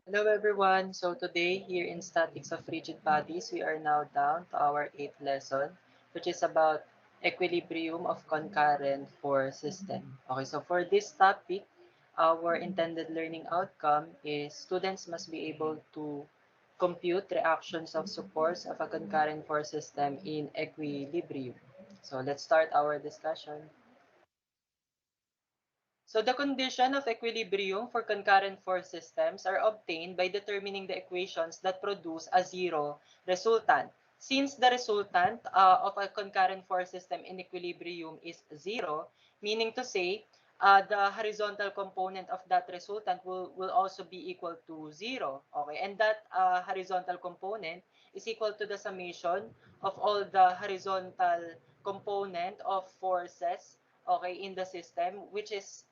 Hello everyone. So today here in Statics of Rigid Bodies, we are now down to our eighth lesson, which is about equilibrium of concurrent force system. Okay, so for this topic, our intended learning outcome is students must be able to compute reactions of supports of a concurrent force system in equilibrium. So let's start our discussion. So the condition of equilibrium for concurrent force systems are obtained by determining the equations that produce a zero resultant. Since the resultant of a concurrent force system in equilibrium is zero, meaning to say the horizontal component of that resultant will also be equal to zero. Okay, and that horizontal component is equal to the summation of all the horizontal component of forces, okay, in the system, which is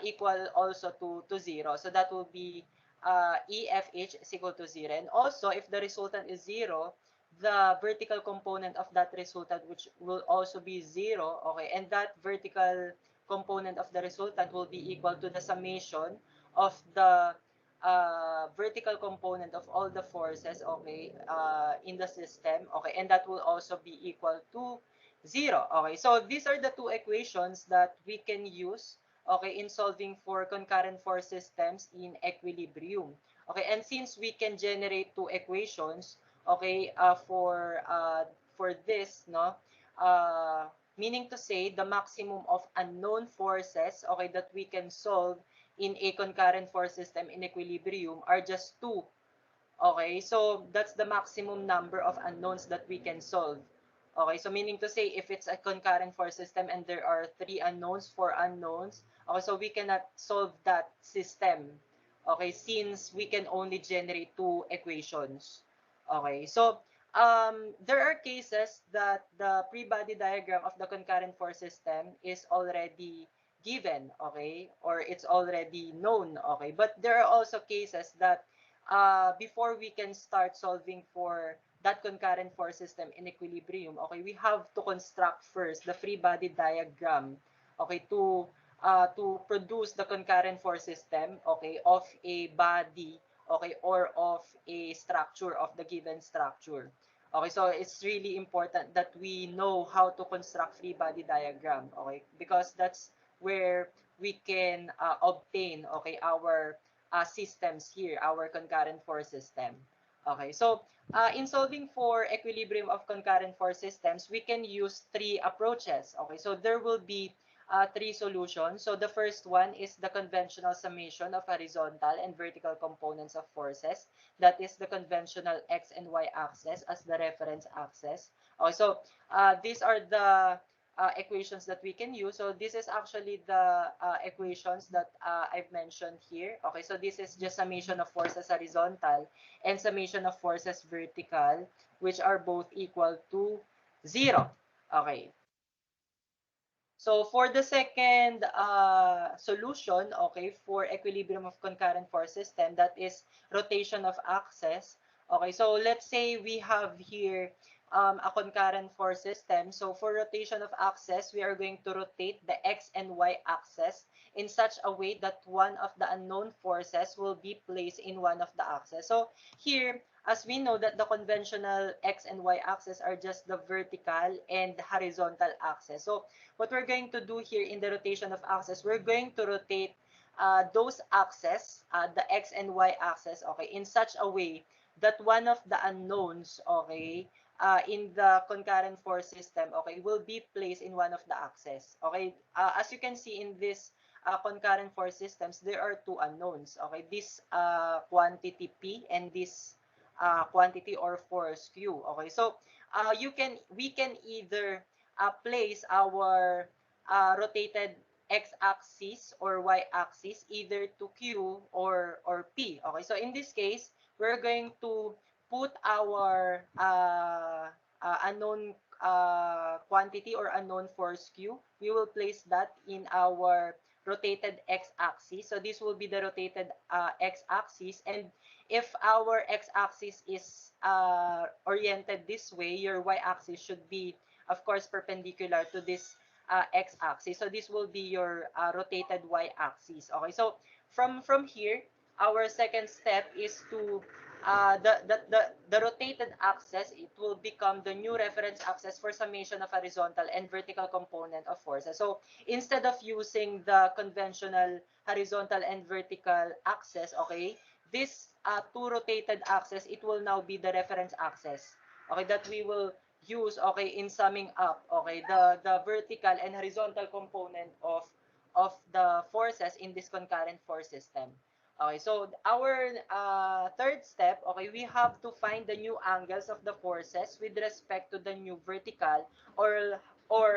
equal also to zero. So that will be EFH is equal to zero. And also, if the resultant is zero, the vertical component of that resultant, which will also be zero, okay, and that vertical component of the resultant will be equal to the summation of the vertical component of all the forces, okay, in the system, okay, and that will also be equal to zero, okay. So these are the two equations that we can use, okay, in solving for concurrent force systems in equilibrium. Okay, and since we can generate two equations, okay, for this, no, uh, meaning to say the maximum of unknown forces, okay, that we can solve in a concurrent force system in equilibrium are just two. Okay, so that's the maximum number of unknowns that we can solve. Okay, so meaning to say if it's a concurrent force system and there are three unknowns, four unknowns, okay, so we cannot solve that system. Okay, since we can only generate two equations. Okay, so there are cases that the pre-body diagram of the concurrent force system is already given, okay, or it's already known, okay, but there are also cases that before we can start solving for that concurrent force system in equilibrium, okay, we have to construct first the free body diagram, okay, to produce the concurrent force system, okay, of a body, okay, or of a structure of the given structure. Okay, so it's really important that we know how to construct free body diagram, okay, because that's where we can obtain, okay, our systems here, our concurrent force system. Okay, so in solving for equilibrium of concurrent force systems, we can use three approaches. Okay, so there will be three solutions. So the first one is the conventional summation of horizontal and vertical components of forces. That is the conventional x and y axis as the reference axis. Okay, so these are the equations that we can use. So this is actually the equations that I've mentioned here. Okay, so this is just summation of forces horizontal and summation of forces vertical, which are both equal to zero. Okay. So for the second solution, okay, for equilibrium of concurrent force system, that is rotation of axis. Okay, so let's say we have here a concurrent force system. So for rotation of axis, we are going to rotate the x and y axis in such a way that one of the unknown forces will be placed in one of the axes. So here, as we know that the conventional x and y axis are just the vertical and horizontal axis. So what we're going to do here in the rotation of axis, we're going to rotate those axes, the x and y axis, okay, in such a way that one of the unknowns, okay, in the concurrent force system, okay, will be placed in one of the axes. Okay, as you can see in this concurrent force systems, there are two unknowns. Okay, this quantity P and this quantity or force Q. Okay, so we can either place our rotated x-axis or y-axis either to Q or P. Okay, so in this case, we're going to put our unknown quantity or unknown force Q. We will place that in our rotated x-axis. So this will be the rotated x-axis, and if our x-axis is oriented this way, your y-axis should be, of course, perpendicular to this x-axis. So this will be your rotated y-axis. Okay, so from here, our second step is to the rotated axis, it will become the new reference axis for summation of horizontal and vertical component of forces. So instead of using the conventional horizontal and vertical axis, okay, this two rotated axis, it will now be the reference axis, okay, that we will use, okay, in summing up, okay, the vertical and horizontal component of the forces in this concurrent force system. Okay, so our third step, okay, we have to find the new angles of the forces with respect to the new vertical or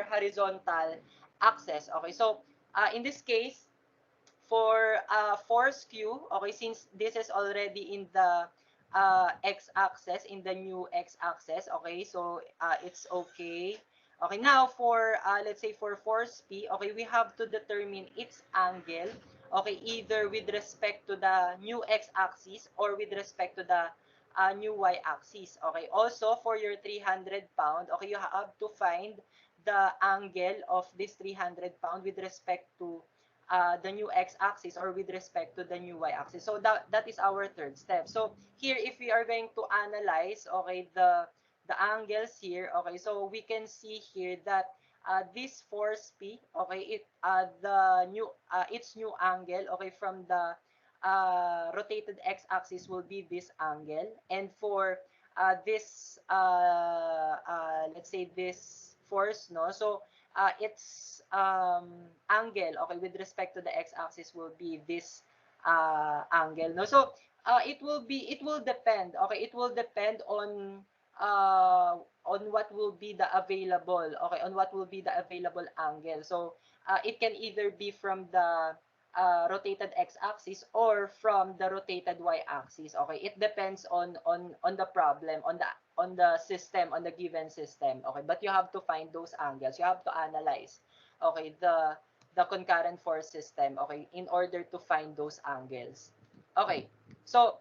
horizontal axis. Okay, so in this case, for force Q, okay, since this is already in the x-axis, in the new x-axis, okay, so it's okay. Okay, now for, let's say for force P, okay, we have to determine its angle, okay, either with respect to the new x-axis or with respect to the new y-axis. Okay, also for your 300 pound, okay, you have to find the angle of this 300 pound with respect to the new x-axis or with respect to the new y-axis. So that is our third step. So here, if we are going to analyze, okay, the angles here, okay, so we can see here that this force P, okay, the new its new angle, okay, from the rotated x-axis will be this angle, and for this let's say this force, no, so its angle, okay, with respect to the x-axis will be this angle, no. So it will depend, okay, it will depend on what will be the available, okay, on what will be the available angle. So it can either be from the rotated x-axis or from the rotated y-axis. Okay, it depends on the problem, on the system, on the given system. Okay, but you have to find those angles. You have to analyze, okay, the concurrent force system, okay, in order to find those angles. Okay, so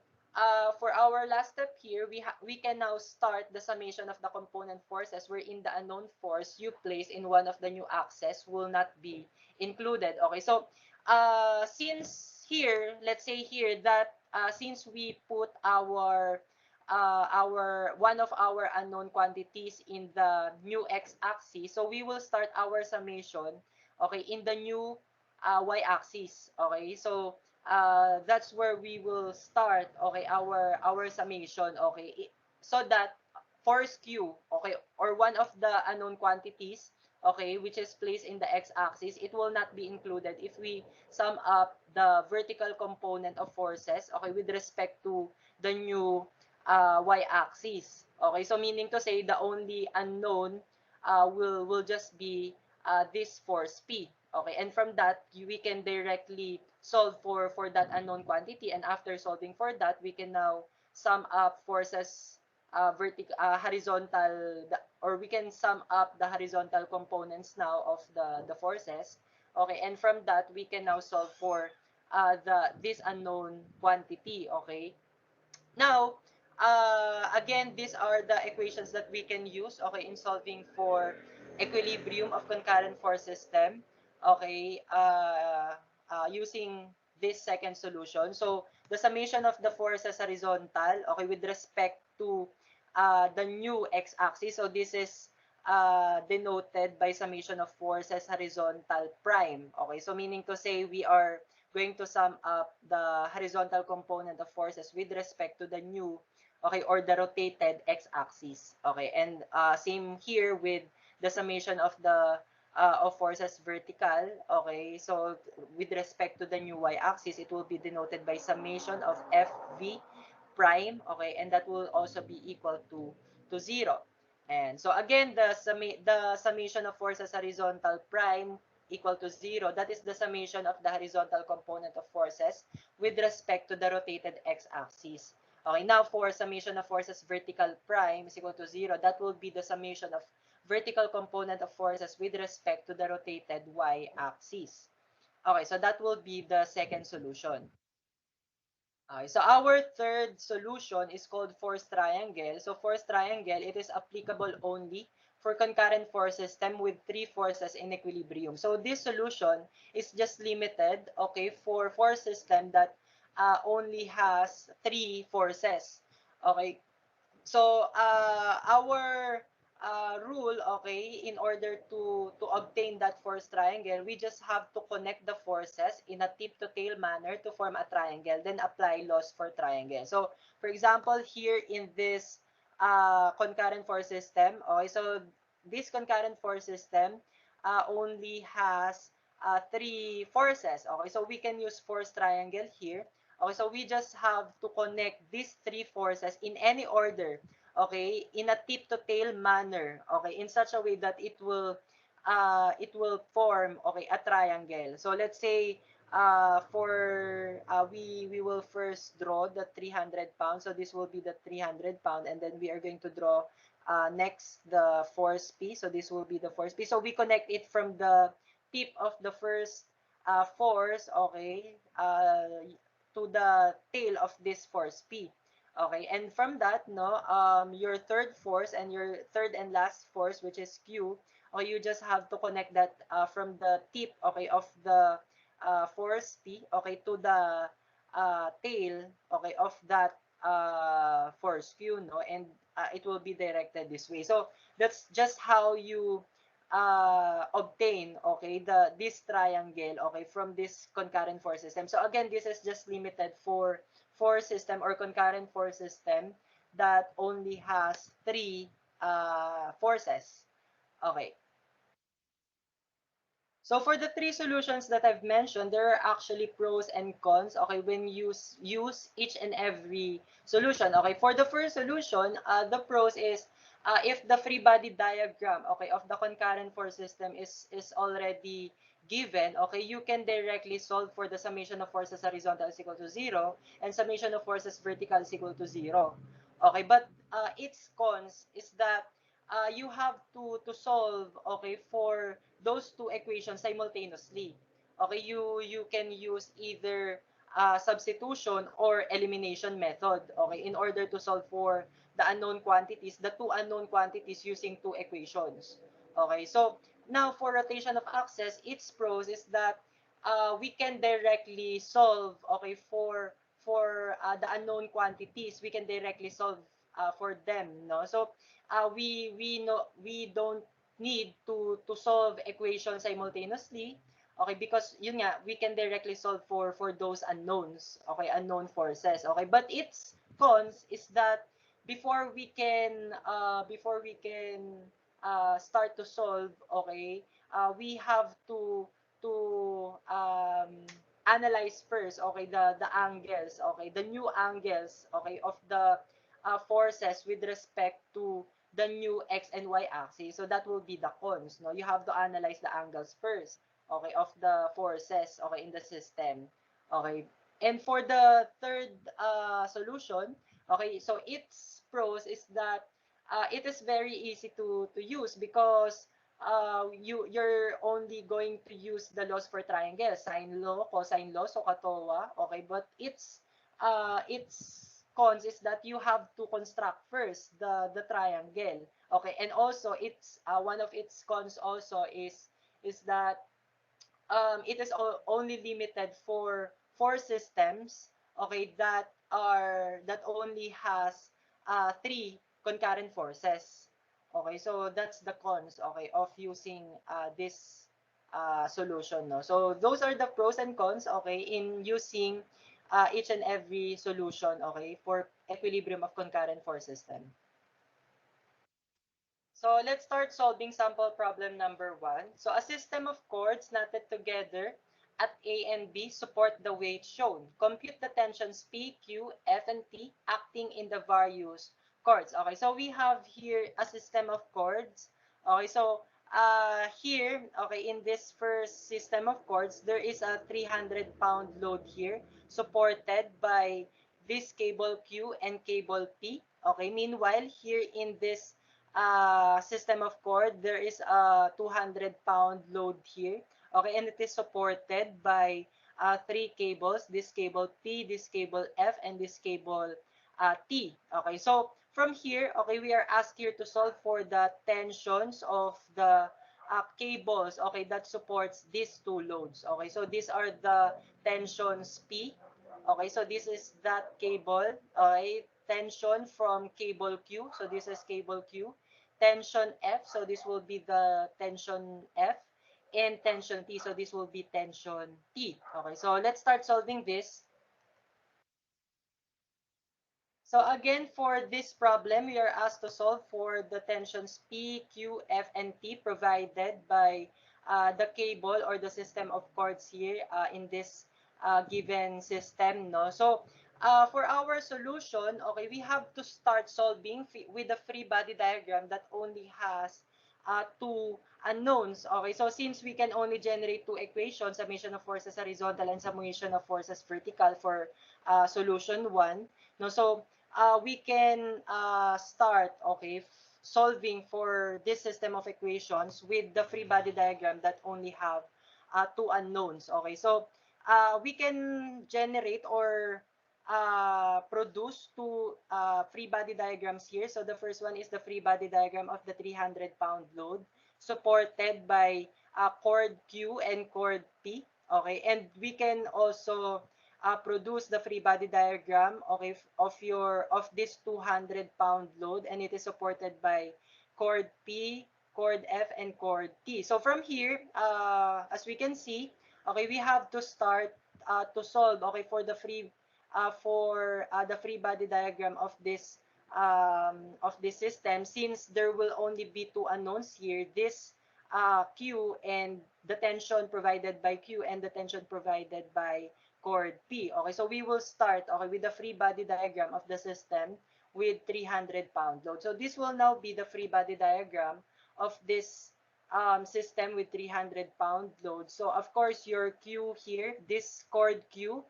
for our last step here, we can now start the summation of the component forces wherein the unknown force you place in one of the new axes will not be included. Okay, so since here, let's say here that since we put our one of our unknown quantities in the new x-axis, so we will start our summation, okay, in the new y-axis. Okay, so that's where we will start, okay, our summation, okay, so that force Q, okay, or one of the unknown quantities, okay, which is placed in the x-axis, it will not be included if we sum up the vertical component of forces, okay, with respect to the new y-axis. Okay, so meaning to say the only unknown will just be this force P. Okay, and from that, we can directly solve for that unknown quantity, and after solving for that, we can now sum up forces horizontal, or we can sum up the horizontal components now of the forces. Okay, and from that, we can now solve for this unknown quantity. Okay, now, again, these are the equations that we can use, okay, in solving for equilibrium of concurrent force system, okay, using this second solution. So, the summation of the forces horizontal, okay, with respect to the new x-axis. So, this is denoted by summation of forces horizontal prime. Okay, so meaning to say we are going to sum up the horizontal component of forces with respect to the new, okay, or the rotated x-axis. Okay, and same here with the summation of forces vertical. Okay, so with respect to the new y-axis, it will be denoted by summation of fv prime. Okay, and that will also be equal to 0. And so again, the summation of forces horizontal prime equal to 0. That is the summation of the horizontal component of forces with respect to the rotated x-axis. Okay, now for summation of forces vertical prime is equal to 0, that will be the summation of vertical component of forces with respect to the rotated y-axis. Okay, so that will be the second solution. Okay, so our third solution is called force triangle. So force triangle, it is applicable only for concurrent force system with three forces in equilibrium. So this solution is just limited, okay, for force system that only has 3 forces. Okay, so our rule, okay, in order to obtain that force triangle, we just have to connect the forces in a tip to tail manner to form a triangle, then apply laws for triangle. So for example, here in this concurrent force system, okay, so this concurrent force system only has 3 forces. Okay, so we can use force triangle here. Okay, so we just have to connect these 3 forces in any order, okay, in a tip to tail manner, okay, in such a way that it will form, okay, a triangle. So let's say for we will first draw the 300 pounds. So this will be the 300 pound, and then we are going to draw next the force P. So this will be the force P. So we connect it from the tip of the first force, okay, to the tail of this force P. Okay, and from that, no, your third force and your third and last force, which is Q, or you just have to connect that from the tip, okay, of the force P, okay, to the tail, okay, of that force Q, no, and it will be directed this way. So that's just how you obtain, okay, this triangle, okay, from this concurrent force system. So again, this is just limited for force system or concurrent force system that only has 3 forces. Okay. So for the 3 solutions that I've mentioned, there are actually pros and cons, okay, when you use each and every solution. Okay, for the first solution, the pros is if the free body diagram, okay, of the concurrent force system is already given, okay, you can directly solve for the summation of forces horizontal is equal to 0 and summation of forces vertical is equal to 0. Okay, but its cons is that you have to solve, okay, for those 2 equations simultaneously. Okay, you can use either substitution or elimination method, okay, in order to solve for the unknown quantities, the 2 unknown quantities using 2 equations. Okay, so now for rotation of axis, its pros is that we can directly solve, okay, for the unknown quantities. We can directly solve for them, no? So we don't need to solve equations simultaneously, okay, because yun nga, we can directly solve for those unknowns, okay, unknown forces, okay. But its cons is that before we can start to solve, okay, we have to analyze first, okay, the angles, okay, the new angles, okay, of the forces with respect to the new x and y axis. So that will be the cons, no? You have to analyze the angles first, okay, of the forces, okay, in the system. Okay. And for the third solution, okay, so its pros is that it is very easy to use because you're only going to use the laws for triangle, sine law, cosine law, SOHCAHTOA, okay, but its cons is that you have to construct first the triangle, okay, and also it's one of its cons also is that it is only limited for systems, okay, that only has 3 concurrent forces. Okay, so that's the cons, okay, of using this solution, no? So those are the pros and cons, okay, in using each and every solution, okay, for equilibrium of concurrent force system. So let's start solving sample problem number 1. So a system of chords knotted together at A and B support the weight shown. Compute the tensions P, Q, F, and T acting in the various chords. Okay, so we have here a system of chords. Okay, so here, okay, in this first system of chords, there is a 300-pound load here supported by this cable Q and cable P. Okay, meanwhile, here in this system of cord, there is a 200-pound load here. Okay, and it is supported by 3 cables, this cable P, this cable F, and this cable T. Okay, so from here, okay, we are asked here to solve for the tensions of the cables, okay, that supports these 2 loads. Okay, so these are the tensions P, Okay, so this is that cable. Okay, tension from cable Q. So this is cable Q. Tension F. So this will be the tension F. And tension T. So this will be tension T. Okay, so let's start solving this. So again, for this problem, we are asked to solve for the tensions P, Q, F, and T provided by the cable or the system of cords here in this given system. No, so for our solution, okay, we have to start solving with a free body diagram that only has two unknowns. Okay, so since we can only generate two equations, summation of forces horizontal and summation of forces vertical for solution one. No, so we can start, okay, solving for this system of equations with the free body diagram that only have two unknowns. Okay, so we can generate or produce two free body diagrams here. So the first one is the free body diagram of the 300-pound load supported by cord Q and cord P. Okay, and we can also produce the free body diagram, okay, of this 200-pound load, and it is supported by cord P, cord F, and cord T. So from here, as we can see, okay, we have to start to solve, okay, for the free body diagram of this system, since there will only be two unknowns here, this Q and the tension provided by Q and the tension provided by cord P. Okay, so we will start, okay, with the free body diagram of the system with 300-pound load. So this will now be the free body diagram of this system with 300-pound load. So of course, your Q here, this cord Q,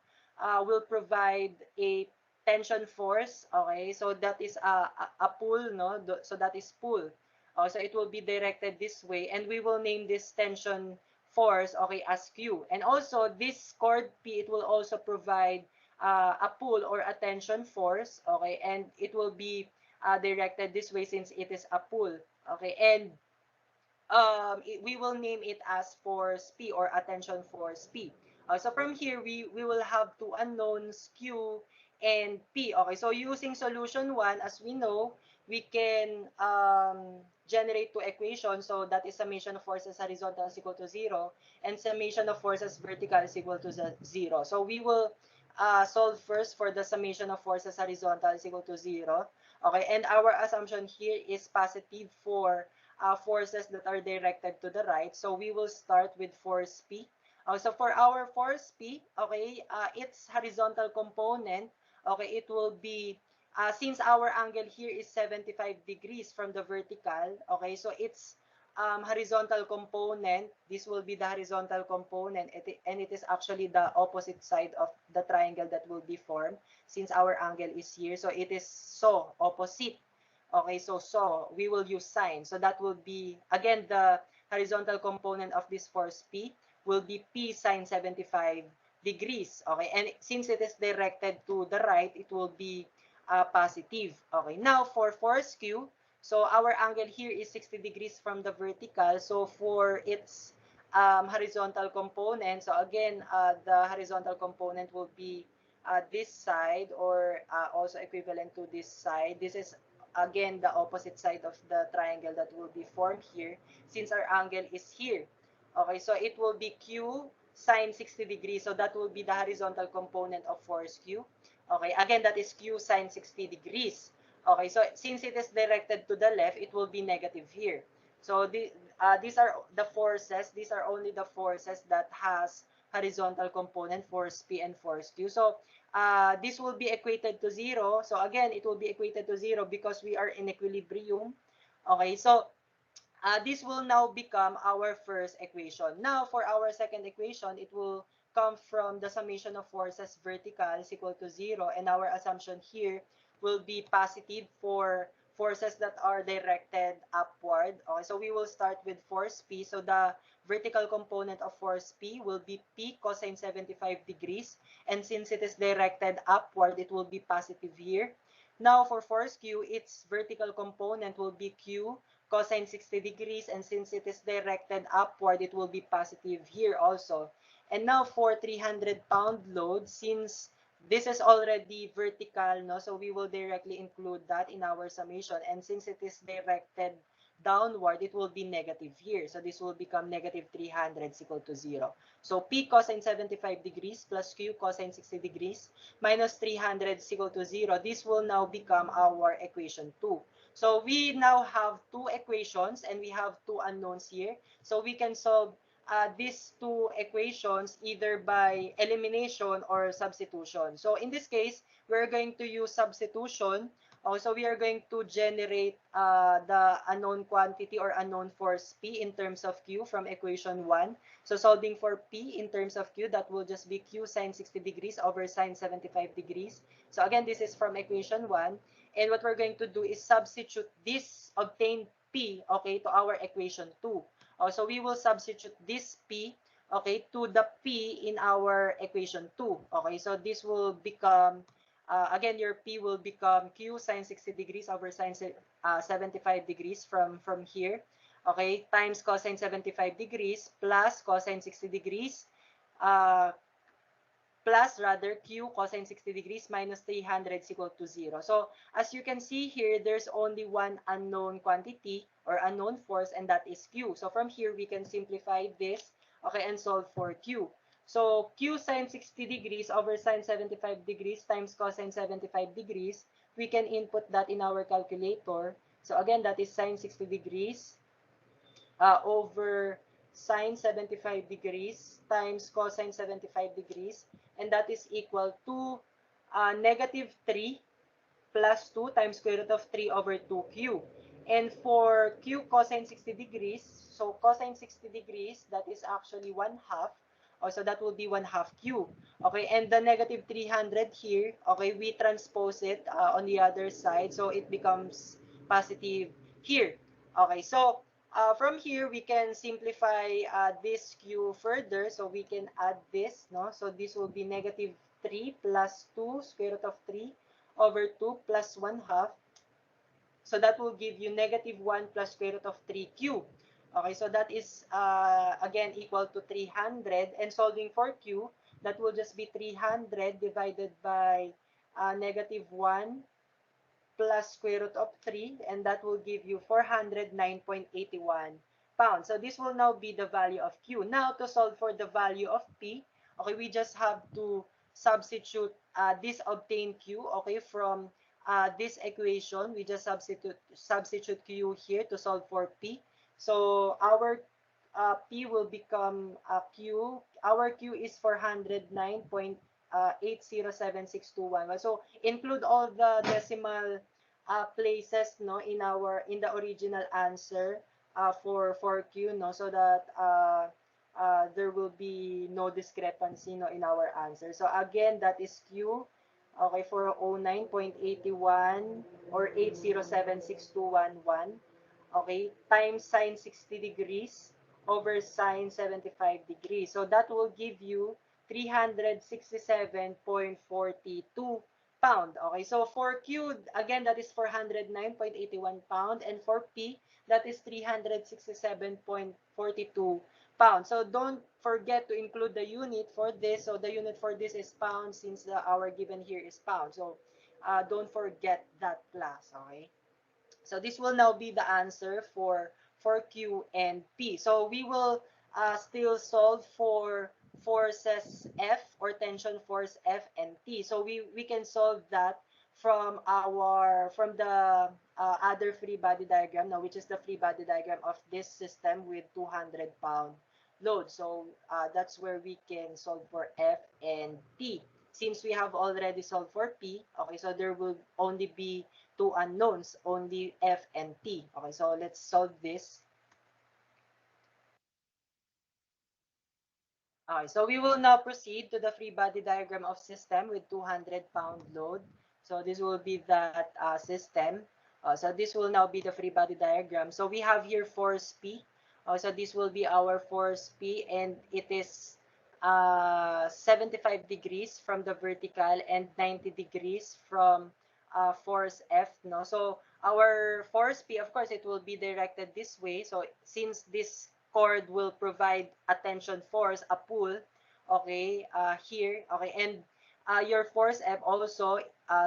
will provide a tension force. Okay, so that is a pull, no? So that is pull. So it will be directed this way, and we will name this tension force, okay, as Q. And also this cord P, it will also provide a pull or a tension force, okay, and it will be directed this way since it is a pull, okay. And we will name it as force P or attention force P. So from here, we will have two unknowns, Q and P. Okay, so using solution 1, as we know, we can generate two equations. So that is summation of forces horizontal is equal to 0 and summation of forces vertical is equal to 0. So we will solve first for the summation of forces horizontal is equal to 0. Okay, and our assumption here is positive for forces that are directed to the right. So we will start with force P. So for our force P, okay, its horizontal component, okay, it will be, since our angle here is 75 degrees from the vertical, okay, so its horizontal component, this will be the horizontal component, and it is actually the opposite side of the triangle that will be formed since our angle is here. So it is so opposite. Okay, so we will use sine. So that will be, again, the horizontal component of this force P will be P sine 75 degrees. Okay, and since it is directed to the right, it will be positive. Okay, now for force Q, so our angle here is 60 degrees from the vertical. So for its horizontal component, so again, the horizontal component will be this side, or also equivalent to this side. This is again the opposite side of the triangle that will be formed here since our angle is here. Okay, so it will be Q sine 60 degrees. So that will be the horizontal component of force Q. Okay, again, that is Q sine 60 degrees. Okay, so since it is directed to the left, it will be negative here. So these are the forces. These are only the forces that has horizontal component, force P and force Q. So this will be equated to 0. So again, it will be equated to 0 because we are in equilibrium. Okay, so this will now become our first equation. Now, for our second equation, it will come from the summation of forces vertical is equal to 0. And our assumption here will be positive for forces that are directed upward. Okay, so we will start with force P. So the vertical component of force P will be P cosine 75 degrees. And since it is directed upward, it will be positive here. Now, for force Q, its vertical component will be Q cosine 60 degrees, and since it is directed upward, it will be positive here also. And now for 300-pound load, since this is already vertical, no? So we will directly include that in our summation. And since it is directed downward, it will be negative here. So this will become negative 300 is equal to 0. So P cosine 75 degrees plus Q cosine 60 degrees minus 300 is equal to 0. This will now become our equation 2. So we now have two equations and we have two unknowns here. So we can solve these two equations either by elimination or substitution. So in this case, we're going to use substitution. Also, we are going to generate the unknown quantity or unknown force P in terms of Q from equation 1. So solving for P in terms of Q, that will just be Q sine 60 degrees over sine 75 degrees. So again, this is from equation 1. And what we're going to do is substitute this obtained P, okay, to our equation 2. So we will substitute this P, okay, to the P in our equation 2. Okay, so this will become, again, your P will become Q sine 60 degrees over sine 75 degrees from here. Okay, times cosine 75 degrees plus cosine 60 degrees, uh, plus rather Q cosine 60 degrees minus 300 is equal to 0. So as you can see here, there's only one unknown quantity or unknown force, and that is Q. So from here, we can simplify this, okay, and solve for Q. So Q sine 60 degrees over sine 75 degrees times cosine 75 degrees, we can input that in our calculator. So again, that is sine 60 degrees over sine 75 degrees times cosine 75 degrees, and that is equal to negative 3 plus 2 times square root of 3 over 2q. And for q cosine 60 degrees, so cosine 60 degrees, that is actually 1/2. So that will be 1/2 q. Okay, and the negative 300 here, okay, we transpose it on the other side, so it becomes positive here. Okay, so from here, we can simplify this q further. So we can add this, no? So this will be negative 3 plus 2 square root of 3 over 2 plus 1/2. So that will give you negative 1 plus square root of 3q. Okay, so that is, again, equal to 300. And solving for q, that will just be 300 divided by negative 1 plus square root of 3, and that will give you 409.81 pounds. So this will now be the value of Q. Now, to solve for the value of P, okay, we just have to substitute this obtained Q, okay, from this equation. We just substitute Q here to solve for P. So our P will become Q. Our Q is 409.807,621. So include all the decimal places, no, in the original answer for Q, no, so that there will be no discrepancy, no, in our answer. So again, that is Q, okay, 409.81 or 8076211, okay, times sine 60 degrees over sine 75 degrees. So that will give you 367.42 pound. Okay, so for Q, again, that is 409.81 pound, and for P, that is 367.42 pounds. So don't forget to include the unit for this. So the unit for this is pound, since the hour given here is pound. So don't forget that class, okay? So this will now be the answer for Q and P. So we will still solve for forces F or tension force F and T. So we can solve that from the other free body diagram now, which is the free body diagram of this system with 200-pound load. So that's where we can solve for F and T. Since we have already solved for P, okay, so there will only be two unknowns, only F and T. Okay, so let's solve this. Okay, so we will now proceed to the free body diagram of system with 200-pound load. So this will be that system. So this will now be the free body diagram. So we have here force P. So this will be our force P, and it is 75 degrees from the vertical and 90 degrees from force F. No, so our force P, of course, it will be directed this way. So since this cord will provide a tension force, a pull, okay, here, okay, and your force F also,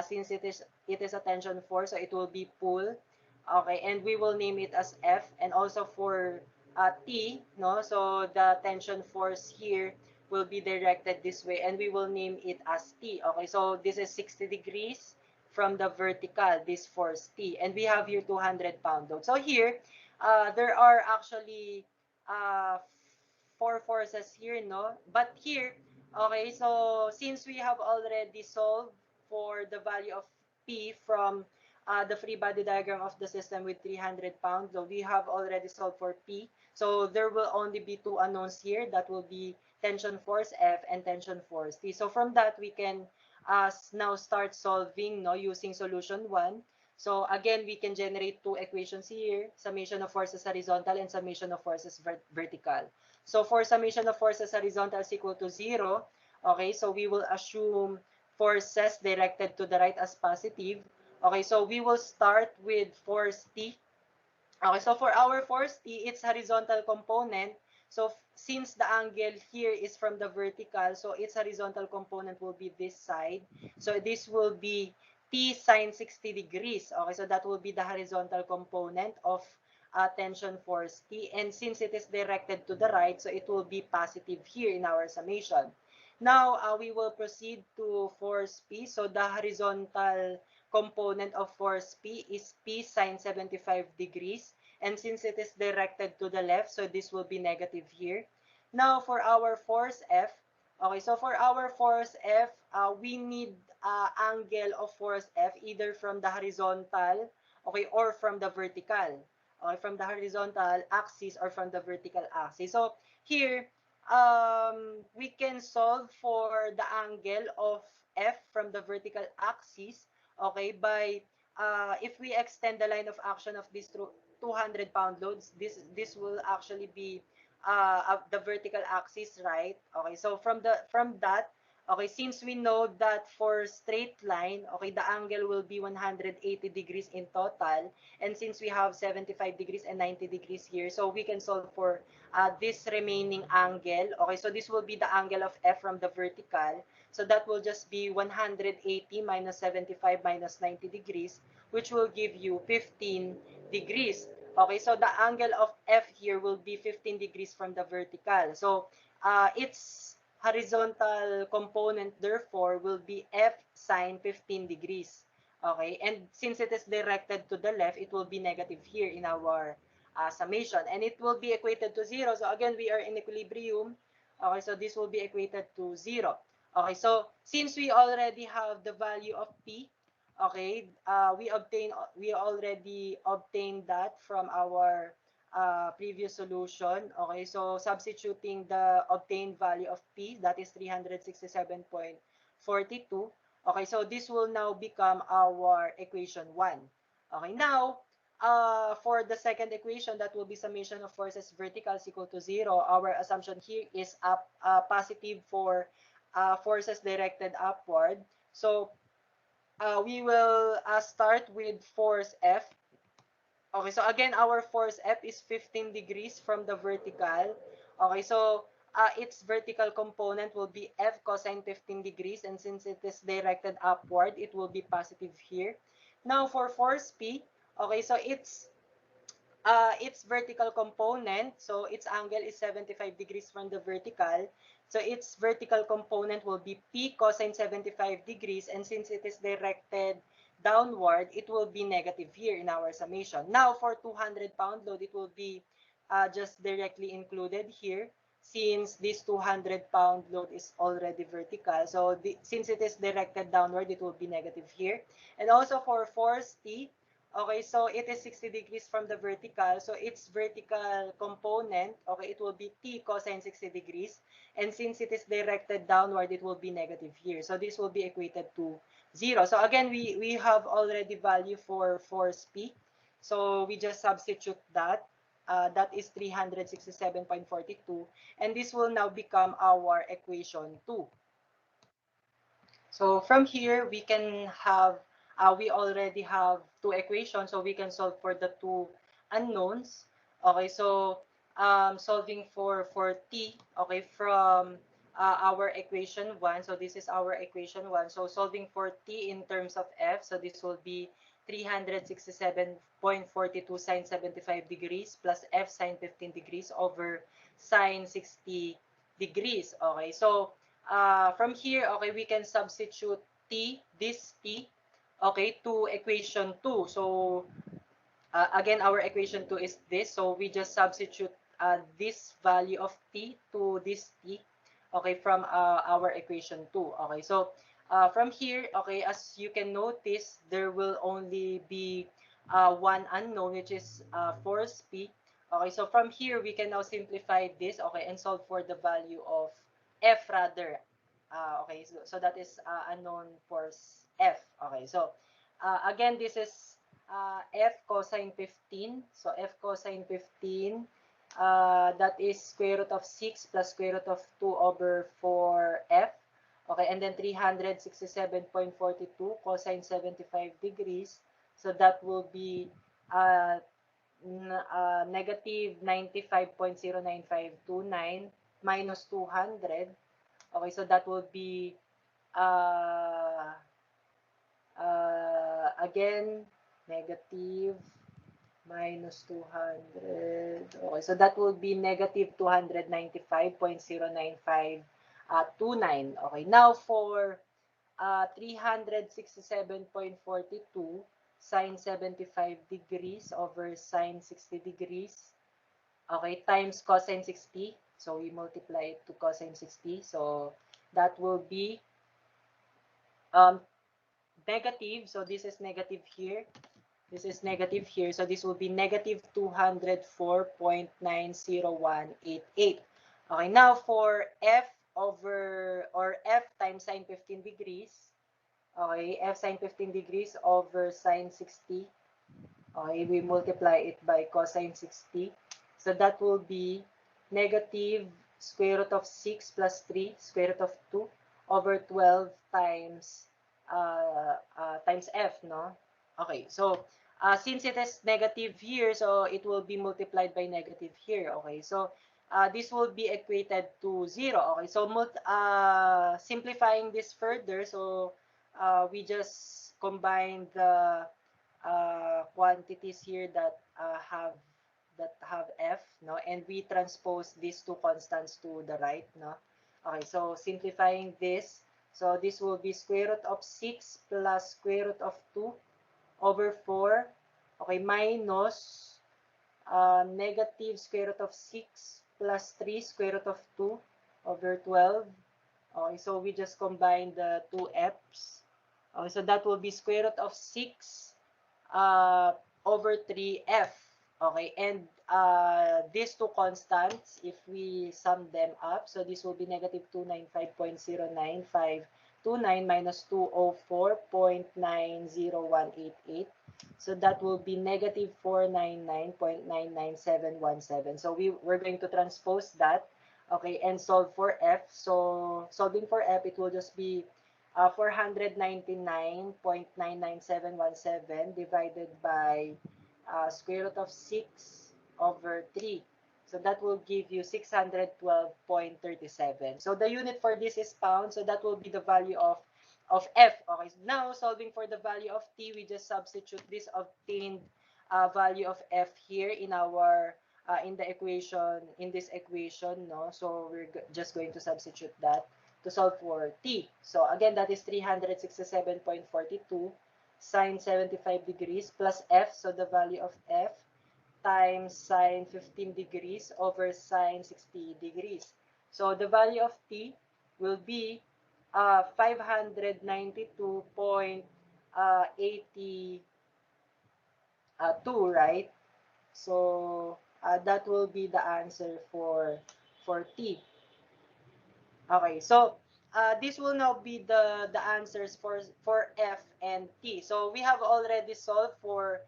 since it is a tension force, so it will be pull. Okay, and we will name it as F. And also for T, no, so the tension force here will be directed this way, and we will name it as T. Okay, so this is 60 degrees from the vertical, this force T, and we have here 200-pound load. So here, there are actually uh, four forces here, no? But here, okay, so since we have already solved for the value of P from the free body diagram of the system with 300-pound load, we have already solved for P. So there will only be two unknowns here. That will be tension force F and tension force T. So from that, we can now start solving, no, using solution 1. So again, we can generate two equations here, summation of forces horizontal and summation of forces vertical. So for summation of forces horizontal is equal to 0, okay, so we will assume forces directed to the right as positive. Okay, so we will start with force T. Okay, so for our force T, it's horizontal component. So since the angle here is from the vertical, so its horizontal component will be this side. So this will be T sine 60 degrees. Okay, so that will be the horizontal component of tension force T. And since it is directed to the right, so it will be positive here in our summation. Now, we will proceed to force P. So the horizontal component of force P is P sine 75 degrees. And since it is directed to the left, so this will be negative here. Now, for our force F, okay, so for our force F, we need angle of force F either from the horizontal, okay, or from the vertical. Okay, from the horizontal axis or from the vertical axis. So here, we can solve for the angle of F from the vertical axis, okay, by if we extend the line of action of these 200-pound loads, this will actually be the vertical axis, right? Okay, so from that, okay, since we know that for straight line, okay, the angle will be 180 degrees in total, and since we have 75 degrees and 90 degrees here, so we can solve for this remaining angle. Okay, so this will be the angle of F from the vertical. So that will just be 180 minus 75 minus 90 degrees, which will give you 15 degrees. Okay, so the angle of F here will be 15 degrees from the vertical. So its horizontal component, therefore, will be F sine 15 degrees. Okay, and since it is directed to the left, it will be negative here in our summation, and it will be equated to 0. So again, we are in equilibrium. Okay, so this will be equated to 0. Okay, so since we already have the value of P, okay, we already obtained that from our previous solution. Okay, so substituting the obtained value of P, that is 367.42. Okay, so this will now become our equation 1. Okay, now, for the second equation, that will be summation of forces vertical is equal to 0. Our assumption here is positive for forces directed upward. So we will start with force F. Okay, so again, our force F is 15 degrees from the vertical. Okay, so its vertical component will be F cosine 15 degrees, and since it is directed upward, it will be positive here. Now for force P, okay, so its vertical component, so its angle is 75 degrees from the vertical. So its vertical component will be P cosine 75 degrees, and since it is directed downward, it will be negative here in our summation. Now, for 200-pound load, it will be just directly included here, since this 200-pound load is already vertical. So since it is directed downward, it will be negative here. And also for force T, okay, so it is 60 degrees from the vertical. So its vertical component, okay, it will be T cosine 60 degrees. And since it is directed downward, it will be negative here. So this will be equated to 0. So again, we have already value for force P. So we just substitute that. That is 367.42. And this will now become our equation 2. So from here, we can have, we already have two equations, so we can solve for the two unknowns. Okay, so solving for T, okay, from our equation 1. So this is our equation 1. So solving for t in terms of f, so this will be 367.42 sine 75 degrees plus f sine 15 degrees over sine 60 degrees. Okay, so from here, okay, we can substitute t, this t, okay, to equation 2. So again, our equation 2 is this. So we just substitute this value of t to this t, okay, from our equation 2. Okay, so from here, okay, as you can notice, there will only be one unknown, which is force p. Okay, so from here, we can now simplify this, okay, and solve for the value of f rather. Okay, so that is unknown force f. Okay, so again, this is f cosine 15. So f cosine 15, that is square root of 6 plus square root of 2 over 4f. Okay, and then 367.42 cosine 75 degrees. So that will be negative 95.09529 minus 200. Okay, so that will be uh, again, negative minus 200. Okay, so that will be negative 295.09529. Okay, now for 367.42 sine 75 degrees over sine 60 degrees. Okay, times cosine 60. So we multiply it to cosine 60. So that will be um, negative. So this is negative here. This is negative here. So this will be negative 204.90188. Okay, now for f over, or f times sine 15 degrees. Okay, f sine 15 degrees over sine 60. Okay, we multiply it by cosine 60. So that will be negative square root of 6 plus 3 square root of 2 over 12 times f, no? Okay, so since it is negative here, so it will be multiplied by negative here. Okay, so this will be equated to 0. Okay, so simplifying this further, so we just combine the quantities here that have f, no, and we transpose these two constants to the right, no. Okay, so simplifying this, so this will be square root of 6 plus square root of 2 over 4, okay, minus negative square root of 6 plus 3 square root of 2 over 12. Okay, so we just combine the two f's. Okay, so that will be square root of 6 uh, over 3f. Okay, and these two constants, if we sum them up, so this will be negative 295.09529 minus 204.90188. So that will be negative 499.99717. So we're going to transpose that, okay, and solve for f. So solving for f, it will just be 499.99717 divided by square root of 6 over 3. So that will give you 612.37. So the unit for this is pound. So that will be the value of f. Okay, so now solving for the value of t, we just substitute this obtained value of f here in our in the equation, in this equation, no. So we're just going to substitute that to solve for t. So again, that is 367.42 sine 75 degrees plus f, so the value of f, times sine 15 degrees over sine 60 degrees. So the value of t will be 592.82, right? So that will be the answer for t. Okay, so this will now be the answers for F and T. So we have already solved for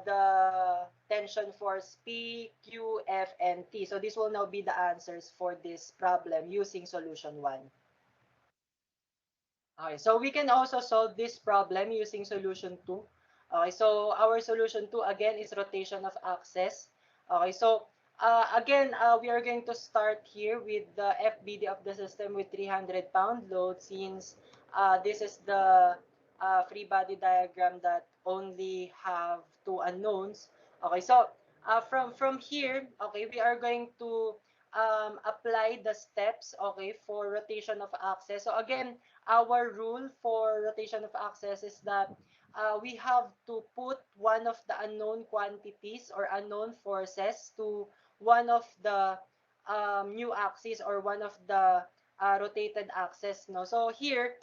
the tension force P, Q, F, and T. So this will now be the answers for this problem using solution 1. Okay, so we can also solve this problem using solution 2. Okay, so our solution 2 again is rotation of axis. Okay, so Again, we are going to start here with the FBD of the system with 300-pound load, since this is the free body diagram that only have two unknowns. Okay, so from here, okay, we are going to apply the steps, okay, for rotation of axis. So again, our rule for rotation of axis is that we have to put one of the unknown quantities or unknown forces to one of the new axis or one of the rotated axis. No, so here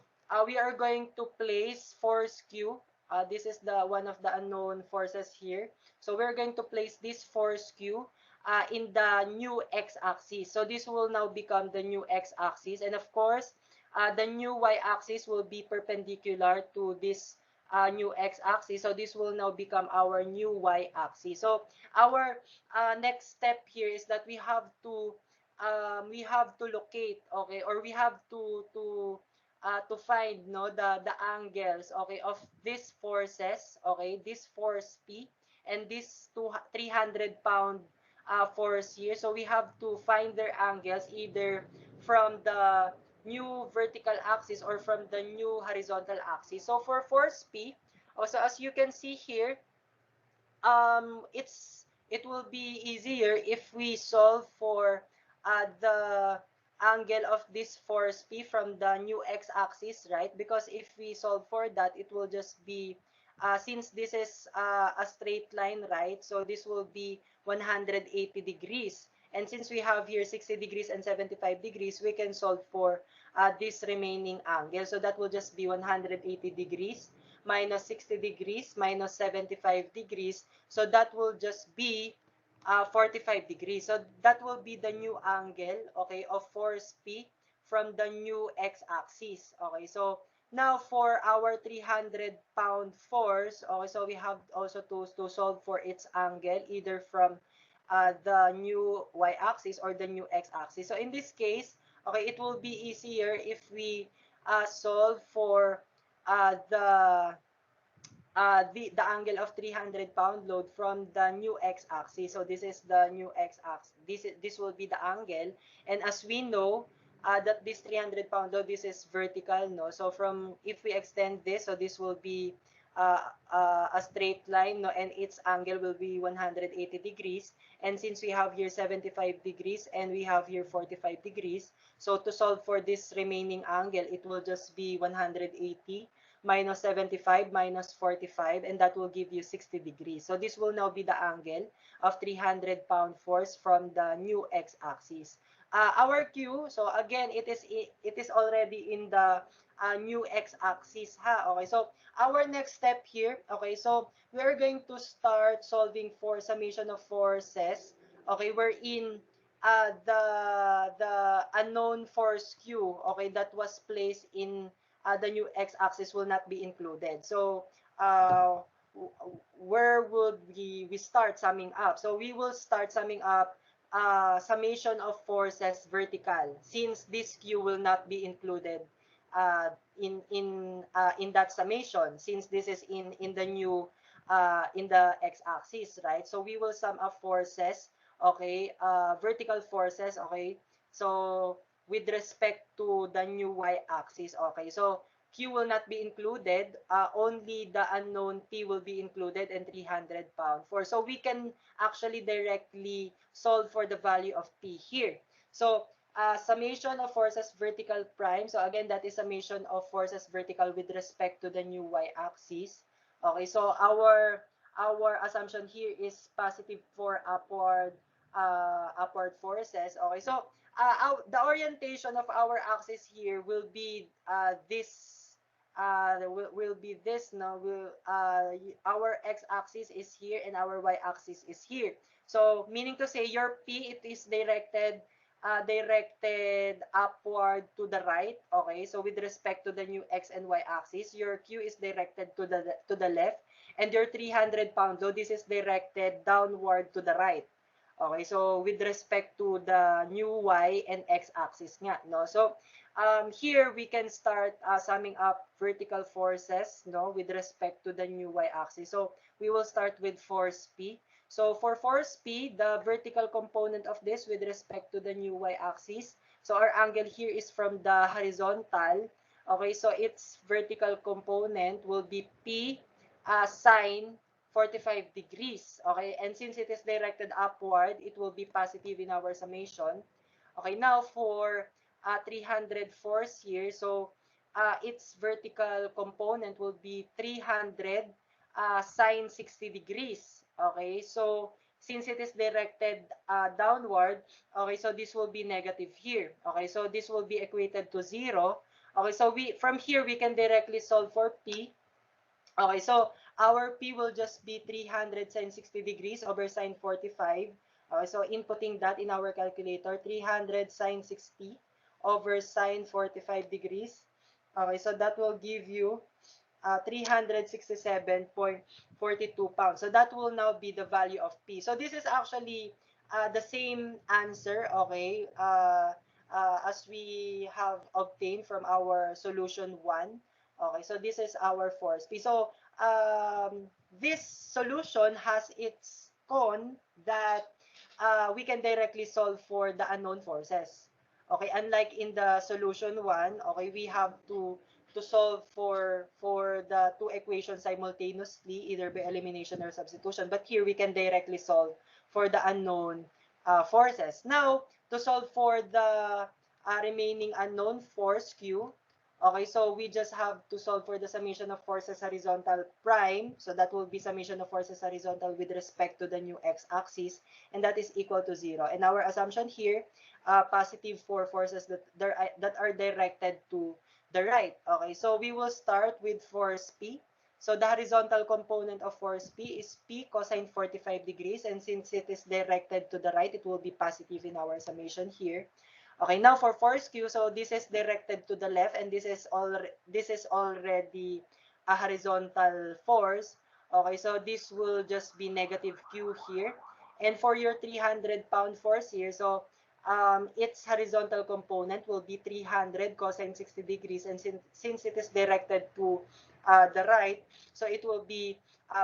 we are going to place force Q. This is the one of the unknown forces here. So we're going to place this force Q in the new x-axis. So this will now become the new x-axis, and of course, the new y-axis will be perpendicular to this new x-axis. So this will now become our new y-axis. So our next step here is that we have to locate, okay, or we have to find, no, the angles, okay, of these forces, okay, this force P and this 300-pound force here. So we have to find their angles either from the new vertical axis or from the new horizontal axis. So for force P, also as you can see here, it will be easier if we solve for the angle of this force P from the new x-axis, right? Because if we solve for that, it will just be, since this is a straight line, right? So this will be 180 degrees. And since we have here 60 degrees and 75 degrees, we can solve for this remaining angle. So that will just be 180 degrees minus 60 degrees minus 75 degrees. So that will just be 45 degrees. So that will be the new angle, okay, of force P from the new x-axis. Okay, so now for our 300-pound force, okay, so we have also to solve for its angle either from the new y-axis or the new x-axis. So in this case, okay, it will be easier if we solve for the angle of 300-pound load from the new x-axis. So this is the new x-axis. This will be the angle, and as we know that this 300-pound load, this is vertical, no. So from, if we extend this, so this will be a straight line, no, and its angle will be 180 degrees. And since we have here 75 degrees and we have here 45 degrees, so to solve for this remaining angle, it will just be 180 minus 75 minus 45, and that will give you 60 degrees. So this will now be the angle of 300-pound force from the new x-axis. Our Q, so again, it is already in the new x-axis, ha. Okay, so our next step here, okay, so we are going to start solving for summation of forces, okay, wherein the unknown force Q, okay, that was placed in the new x-axis will not be included. So where would we start summing up? So we will start summing up summation of forces vertical, since this Q will not be included uh, in that summation, since this is in the new in the x-axis, right? So we will sum up forces, okay, vertical forces, okay. So with respect to the new y-axis, okay. So Q will not be included, only the unknown P will be included, and 300-pound force. So we can actually directly solve for the value of P here. So summation of forces vertical prime. So again, that is summation of forces vertical with respect to the new y-axis. Okay, so our assumption here is positive for upward forces. Okay, so the orientation of our axis here will be this will be this, no, will our x-axis is here and our y-axis is here. So meaning to say your P, it is directed upward to the right. Okay, so with respect to the new x and y axis, your Q is directed to the left, and your 300-pound load, this is directed downward to the right. Okay, so with respect to the new y and x-axis nga, no? So here we can start summing up vertical forces, no, with respect to the new y-axis. So we will start with force P. So for force P, the vertical component of this with respect to the new y-axis, so our angle here is from the horizontal. Okay, so its vertical component will be P sine 45 degrees. Okay, and since it is directed upward, it will be positive in our summation. Okay, now for 300 force here, so its vertical component will be 300 sine 60 degrees. Okay, so since it is directed downward, okay, so this will be negative here. Okay, so this will be equated to 0. Okay, so we from here we can directly solve for P. Okay, so our P will just be 300 sine 60 degrees over sine 45. Okay, so inputting that in our calculator, 300 sine 60 over sine 45 degrees. Okay, so that will give you 367.42 pounds. So that will now be the value of P. So this is actually the same answer, okay, as we have obtained from our solution 1. Okay, so this is our force P. So this solution has its con that we can directly solve for the unknown forces. Okay, unlike in the solution 1, okay, we have to solve for the two equations simultaneously, either by elimination or substitution. But here we can directly solve for the unknown forces. Now, to solve for the remaining unknown force Q, okay, so we just have to solve for the summation of forces horizontal prime. So that will be summation of forces horizontal with respect to the new x-axis, and that is equal to 0. And our assumption here, positive for forces that are directed to the right. Okay, so we will start with force P. So the horizontal component of force P is P cosine 45 degrees, and since it is directed to the right, it will be positive in our summation here. Okay, now for force Q, so this is directed to the left, and this is already a horizontal force. Okay, so this will just be negative Q here. And for your 300-pound force here, so its horizontal component will be 300 cosine 60 degrees, and since it is directed to the right, so it will be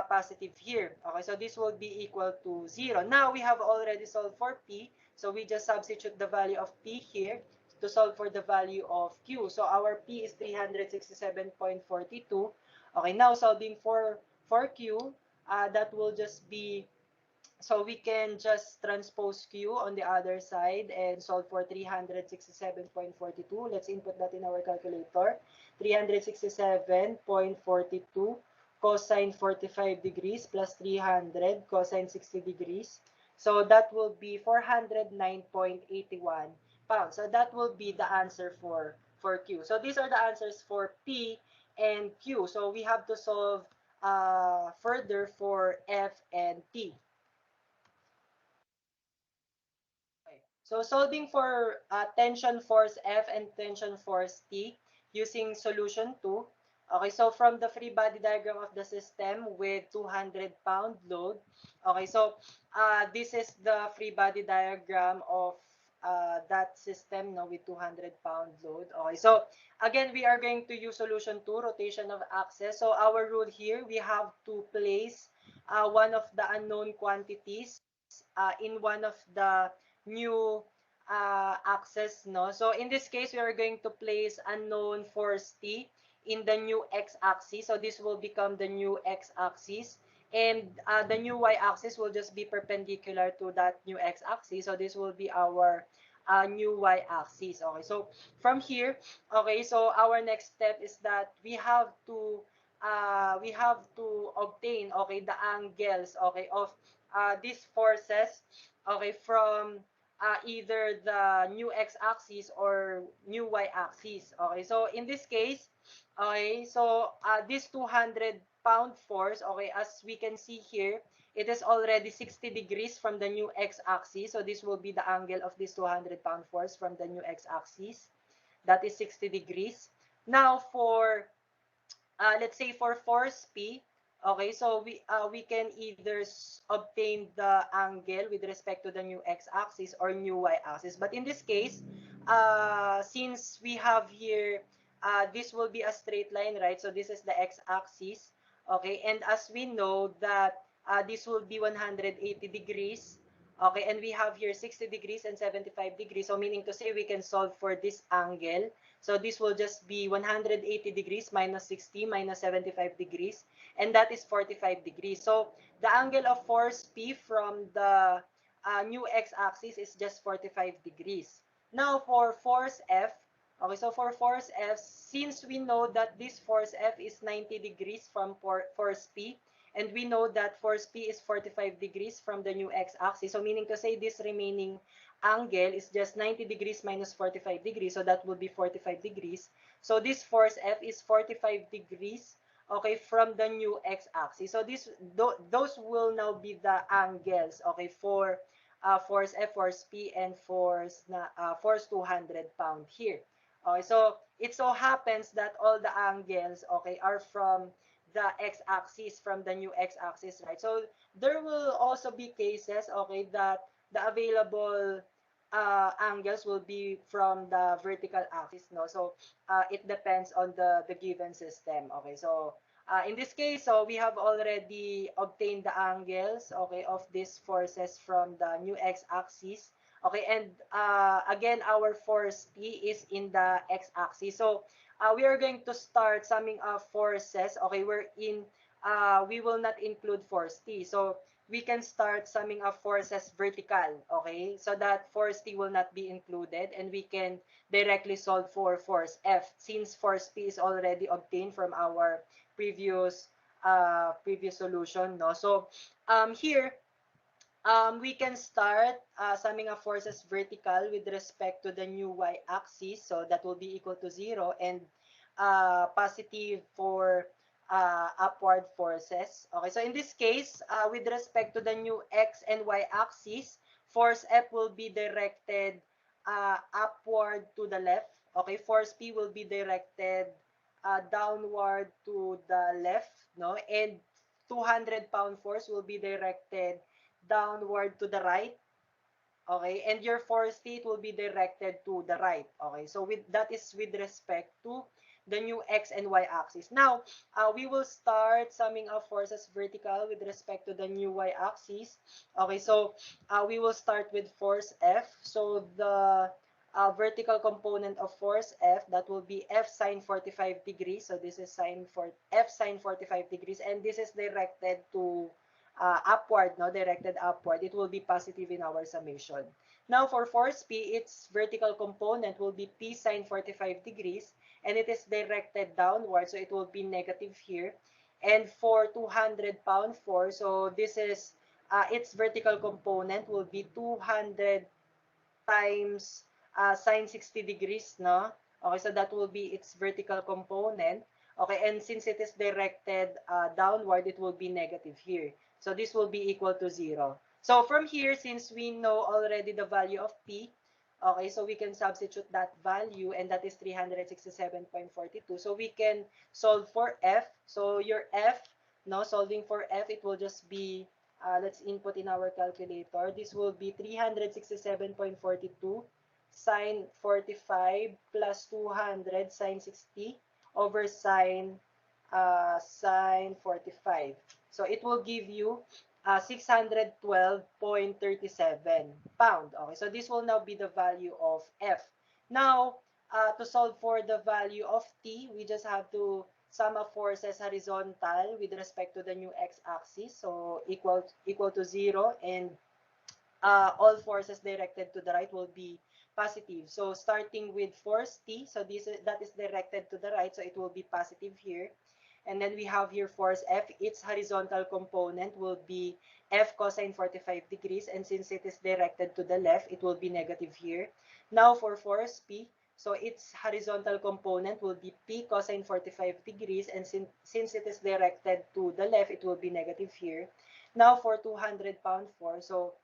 positive here. Okay, so this will be equal to 0. Now we have already solved for P, so we just substitute the value of P here to solve for the value of Q. So our P is 367.42. Okay, now solving for Q, that will just be, so we can just transpose Q on the other side and solve for 367.42. Let's input that in our calculator. 367.42 cosine 45 degrees plus 300 cosine 60 degrees. So that will be 409.81 pounds. So that will be the answer for Q. So these are the answers for P and Q. So we have to solve further for F and T. So solving for tension force F and tension force T using solution 2. Okay, so from the free body diagram of the system with 200-pound load. Okay, so this is the free body diagram of that system, no, with 200-pound load. Okay, so again, we are going to use solution 2, rotation of axis. So our rule here, we have to place one of the unknown quantities in one of the new axis, no? So in this case, we are going to place unknown force T in the new x-axis. So this will become the new x-axis. And the new y-axis will just be perpendicular to that new x-axis. So this will be our new y-axis. Okay, so from here, okay, so our next step is that we have to obtain, okay, the angles, okay, of these forces, okay, from either the new x-axis or new y-axis. Okay, so in this case, okay, so this 200-pound force, okay, as we can see here, it is already 60 degrees from the new x-axis. So this will be the angle of this 200-pound force from the new x-axis. That is 60 degrees. Now for let's say for force P, Okay, so we can either obtain the angle with respect to the new x-axis or new y-axis. But in this case, since we have here, this will be a straight line, right? So this is the x-axis, okay? And as we know that this will be 180 degrees, okay? And we have here 60 degrees and 75 degrees. So meaning to say we can solve for this angle. So this will just be 180 degrees minus 60 minus 75 degrees, and that is 45 degrees. So the angle of force P from the new x-axis is just 45 degrees. Now for force F, okay, so for force F, since we know that this force F is 90 degrees from force P, and we know that force P is 45 degrees from the new x-axis, so meaning to say this remaining angle is just 90 degrees minus 45 degrees, so that would be 45 degrees. So this force F is 45 degrees, okay, from the new x-axis. So those will now be the angles, okay, for force F, force P, and force 200 pound here. Okay, so it so happens that all the angles, okay, are from the x-axis, from the new x-axis, right? So there will also be cases, okay, that the available angles will be from the vertical axis, no? So it depends on the given system, okay? So in this case, so we have already obtained the angles, okay, of these forces from the new x-axis, okay, and again, our force P is in the x-axis. So we are going to start summing up forces, okay, wherein we will not include force T. So we can start summing up forces vertical, okay, so that force T will not be included, and we can directly solve for force F since force P is already obtained from our previous solution, no? So here we can start summing up forces vertical with respect to the new y-axis, so that will be equal to 0, and positive for upward forces. Okay, so in this case, with respect to the new x and y-axis, force F will be directed upward to the left. Okay, force P will be directed downward to the left, no? And 200-pound force will be directed downward to the right, okay, and your force teeth will be directed to the right, okay. So with that is with respect to the new x and y axis. Now we will start summing up forces vertical with respect to the new y axis, okay. So we will start with force F. So the vertical component of force F, that will be F sine 45 degrees. So this is F sine 45 degrees, and this is directed to upward, no, directed upward. It will be positive in our summation. Now for force P, its vertical component will be P sine 45 degrees, and it is directed downward, so it will be negative here. And for 200-pound force, so this is its vertical component will be 200 times sine 60 degrees, no? Okay, so that will be its vertical component. Okay, and since it is directed downward, it will be negative here. So this will be equal to 0. So from here, since we know already the value of P, okay, so we can substitute that value, and that is 367.42. So we can solve for F. So your F, no, solving for F, it will just be, let's input in our calculator. This will be 367.42 sine 45 plus 200 sine 60 over sine 45. So it will give you 612.37 pound. Okay, so this will now be the value of F. Now, to solve for the value of T, we just have to sum of forces horizontal with respect to the new x-axis, so equal to 0, and all forces directed to the right will be positive. So starting with force T, so that is directed to the right, so it will be positive here. And then we have here force F, its horizontal component will be F cosine 45 degrees, and since it is directed to the left, it will be negative here. Now for force P, so its horizontal component will be P cosine 45 degrees, and since it is directed to the left, it will be negative here. Now for 200-pound force, so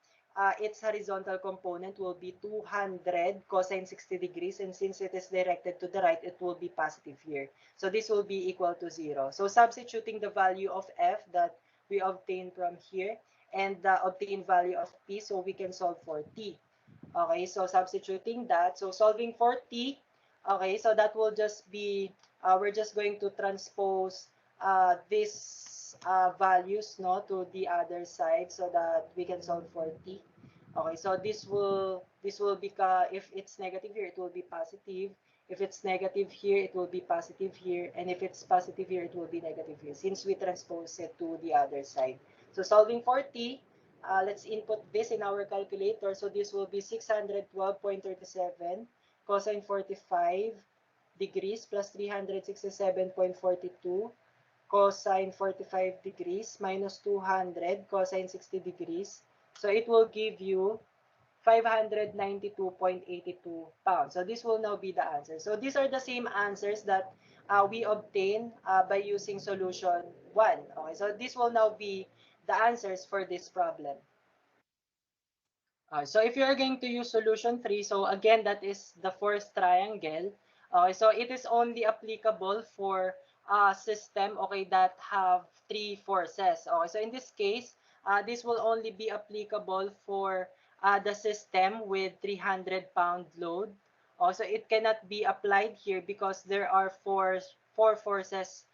its horizontal component will be 200 cosine 60 degrees, and since it is directed to the right, it will be positive here. So this will be equal to 0. So substituting the value of f that we obtained from here and the obtained value of p, so we can solve for t. Okay, so substituting that, so solving for t, okay, so that will just be, we're just going to transpose these values, no, to the other side so that we can solve for t. Okay, so this will become, if it's negative here, it will be positive. If it's negative here, it will be positive here. And if it's positive here, it will be negative here, since we transpose it to the other side. So solving for t, let's input this in our calculator. So this will be 612.37 cosine 45 degrees plus 367.42 cosine 45 degrees minus 200 cosine 60 degrees. So it will give you 592.82 pounds. So this will now be the answer. So these are the same answers that we obtain by using solution 1. Okay, so this will now be the answers for this problem. So if you are going to use solution 3, so again, that is the fourth triangle. Okay, so it is only applicable for a system, okay, that have 3 forces. Okay, so in this case, this will only be applicable for the system with 300-pound load. Also, it cannot be applied here because there are four forces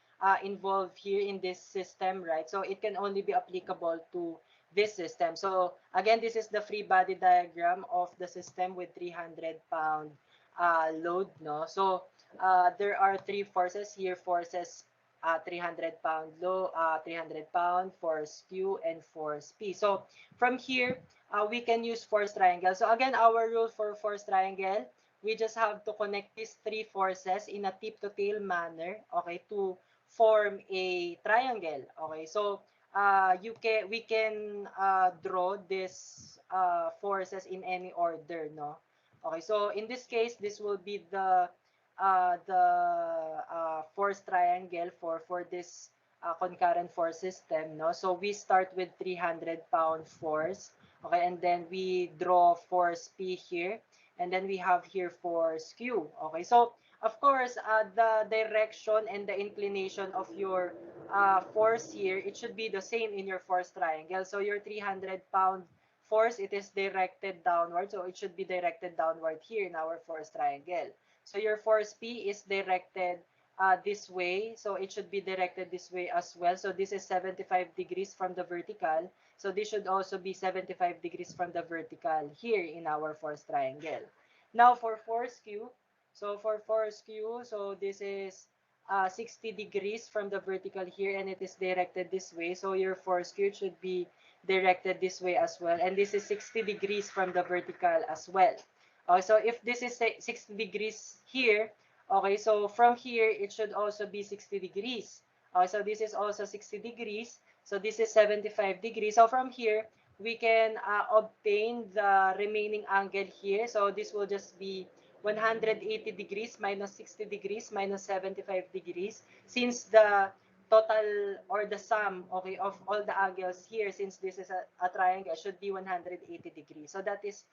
involved here in this system, right? So it can only be applicable to this system. So again, this is the free body diagram of the system with 300-pound load, no? So there are 3 forces here, forces 300-pound load, 300-pound, force Q, and force P. So from here, we can use force triangle. So again, our rule for force triangle, we just have to connect these 3 forces in a tip-to-tail manner, okay, to form a triangle. Okay, so we can draw this forces in any order, no? Okay, so in this case, this will be the force triangle for this concurrent force system, no? So we start with 300-pound force, okay, and then we draw force P here, and then we have here force Q. Okay, so of course, the direction and the inclination of your force here, it should be the same in your force triangle. So your 300-pound force, it is directed downward. So it should be directed downward here in our force triangle. So your force P is directed this way. So it should be directed this way as well. So this is 75 degrees from the vertical. So this should also be 75 degrees from the vertical here in our force triangle. Now for force Q, so for force Q, so this is 60 degrees from the vertical here, and it is directed this way. So your force Q should be directed this way as well. And this is 60 degrees from the vertical as well. So if this is 60 degrees here, okay, so from here, it should also be 60 degrees. So this is also 60 degrees. So this is 75 degrees. So from here, we can obtain the remaining angle here. So this will just be 180 degrees minus 60 degrees minus 75 degrees, since the total or the sum, okay, of all the angles here, since this is a triangle, should be 180 degrees. So that is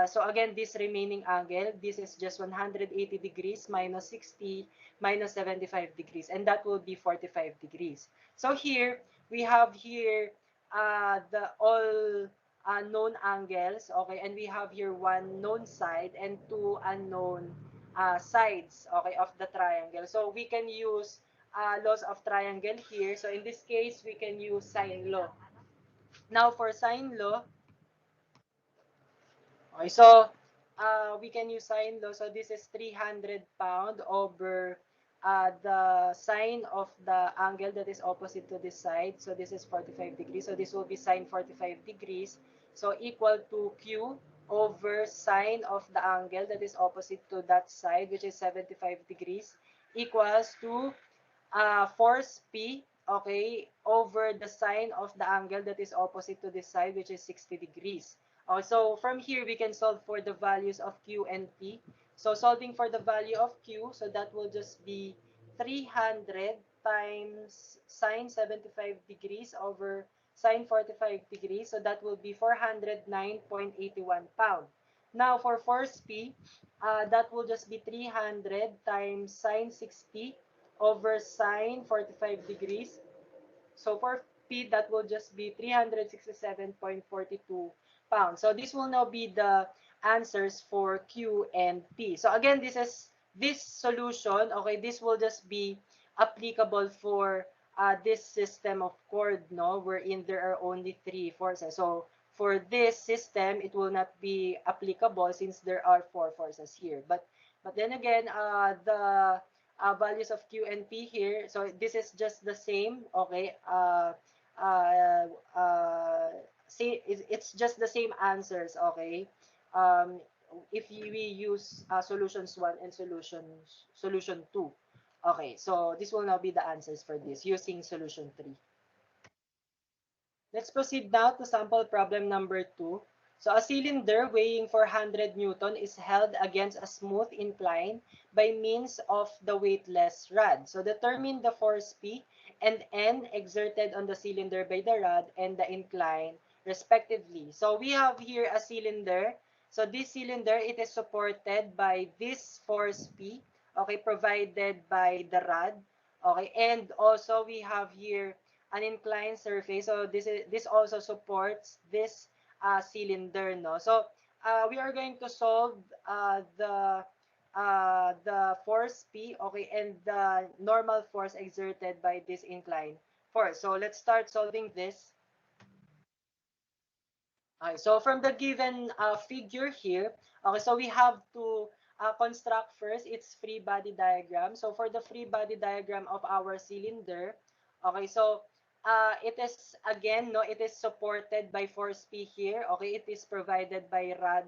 so again, this remaining angle, this is just 180 degrees minus 60 minus 75 degrees, and that will be 45 degrees. So here we have here the all known angles, okay, and we have here one known side and two unknown sides, okay, of the triangle. So we can use laws of triangle here. So in this case, we can use sine law. Now for sine law, okay, so we can use sine law. So this is 300 pound over the sine of the angle that is opposite to this side. So this is 45 degrees. So this will be sine 45 degrees. So equal to Q over sine of the angle that is opposite to that side, which is 75 degrees, equals to force P, okay, over the sine of the angle that is opposite to this side, which is 60 degrees. So from here, we can solve for the values of Q and P. So solving for the value of Q, so that will just be 300 times sine 75 degrees over sine 45 degrees. So that will be 409.81 pound. Now for force P, that will just be 300 times sine 60 over sine 45 degrees. So for P, that will just be 367.42 pounds. So this will now be the answers for Q and P. So again, this solution, okay, this will just be applicable for this system of chord, no, wherein there are only three forces. So for this system, it will not be applicable since there are four forces here. But then again, the values of Q and P here. So this is just the same, okay? Uh, uh, See, it's just the same answers, okay? Um, if we use solutions 1 and solution 2. Okay, so this will now be the answers for this using solution 3. Let's proceed now to sample problem number 2. So a cylinder weighing 400 Newton is held against a smooth incline by means of the weightless rod. So determine the force P and N exerted on the cylinder by the rod and the incline respectively. So we have here a cylinder. So this cylinder, it is supported by this force P, okay, provided by the rod. Okay, and also we have here an inclined surface. So this also supports this cylinder, no? So we are going to solve the force P, okay, and the normal force exerted by this inclined force. So let's start solving this. Okay, so from the given figure here, okay, so we have to construct first its free body diagram. So for the free body diagram of our cylinder, okay, so it is again, no, it is supported by force P here. Okay, it is provided by rod,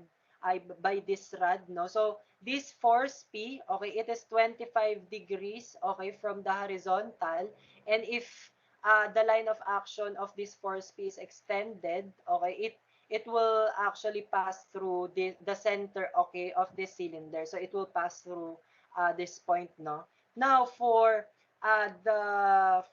by this rod, no. So this force P, okay, it is 25 degrees, okay, from the horizontal, and if the line of action of this force P is extended, okay, it will actually pass through the center, okay, of this cylinder. So it will pass through this point, no. Now for the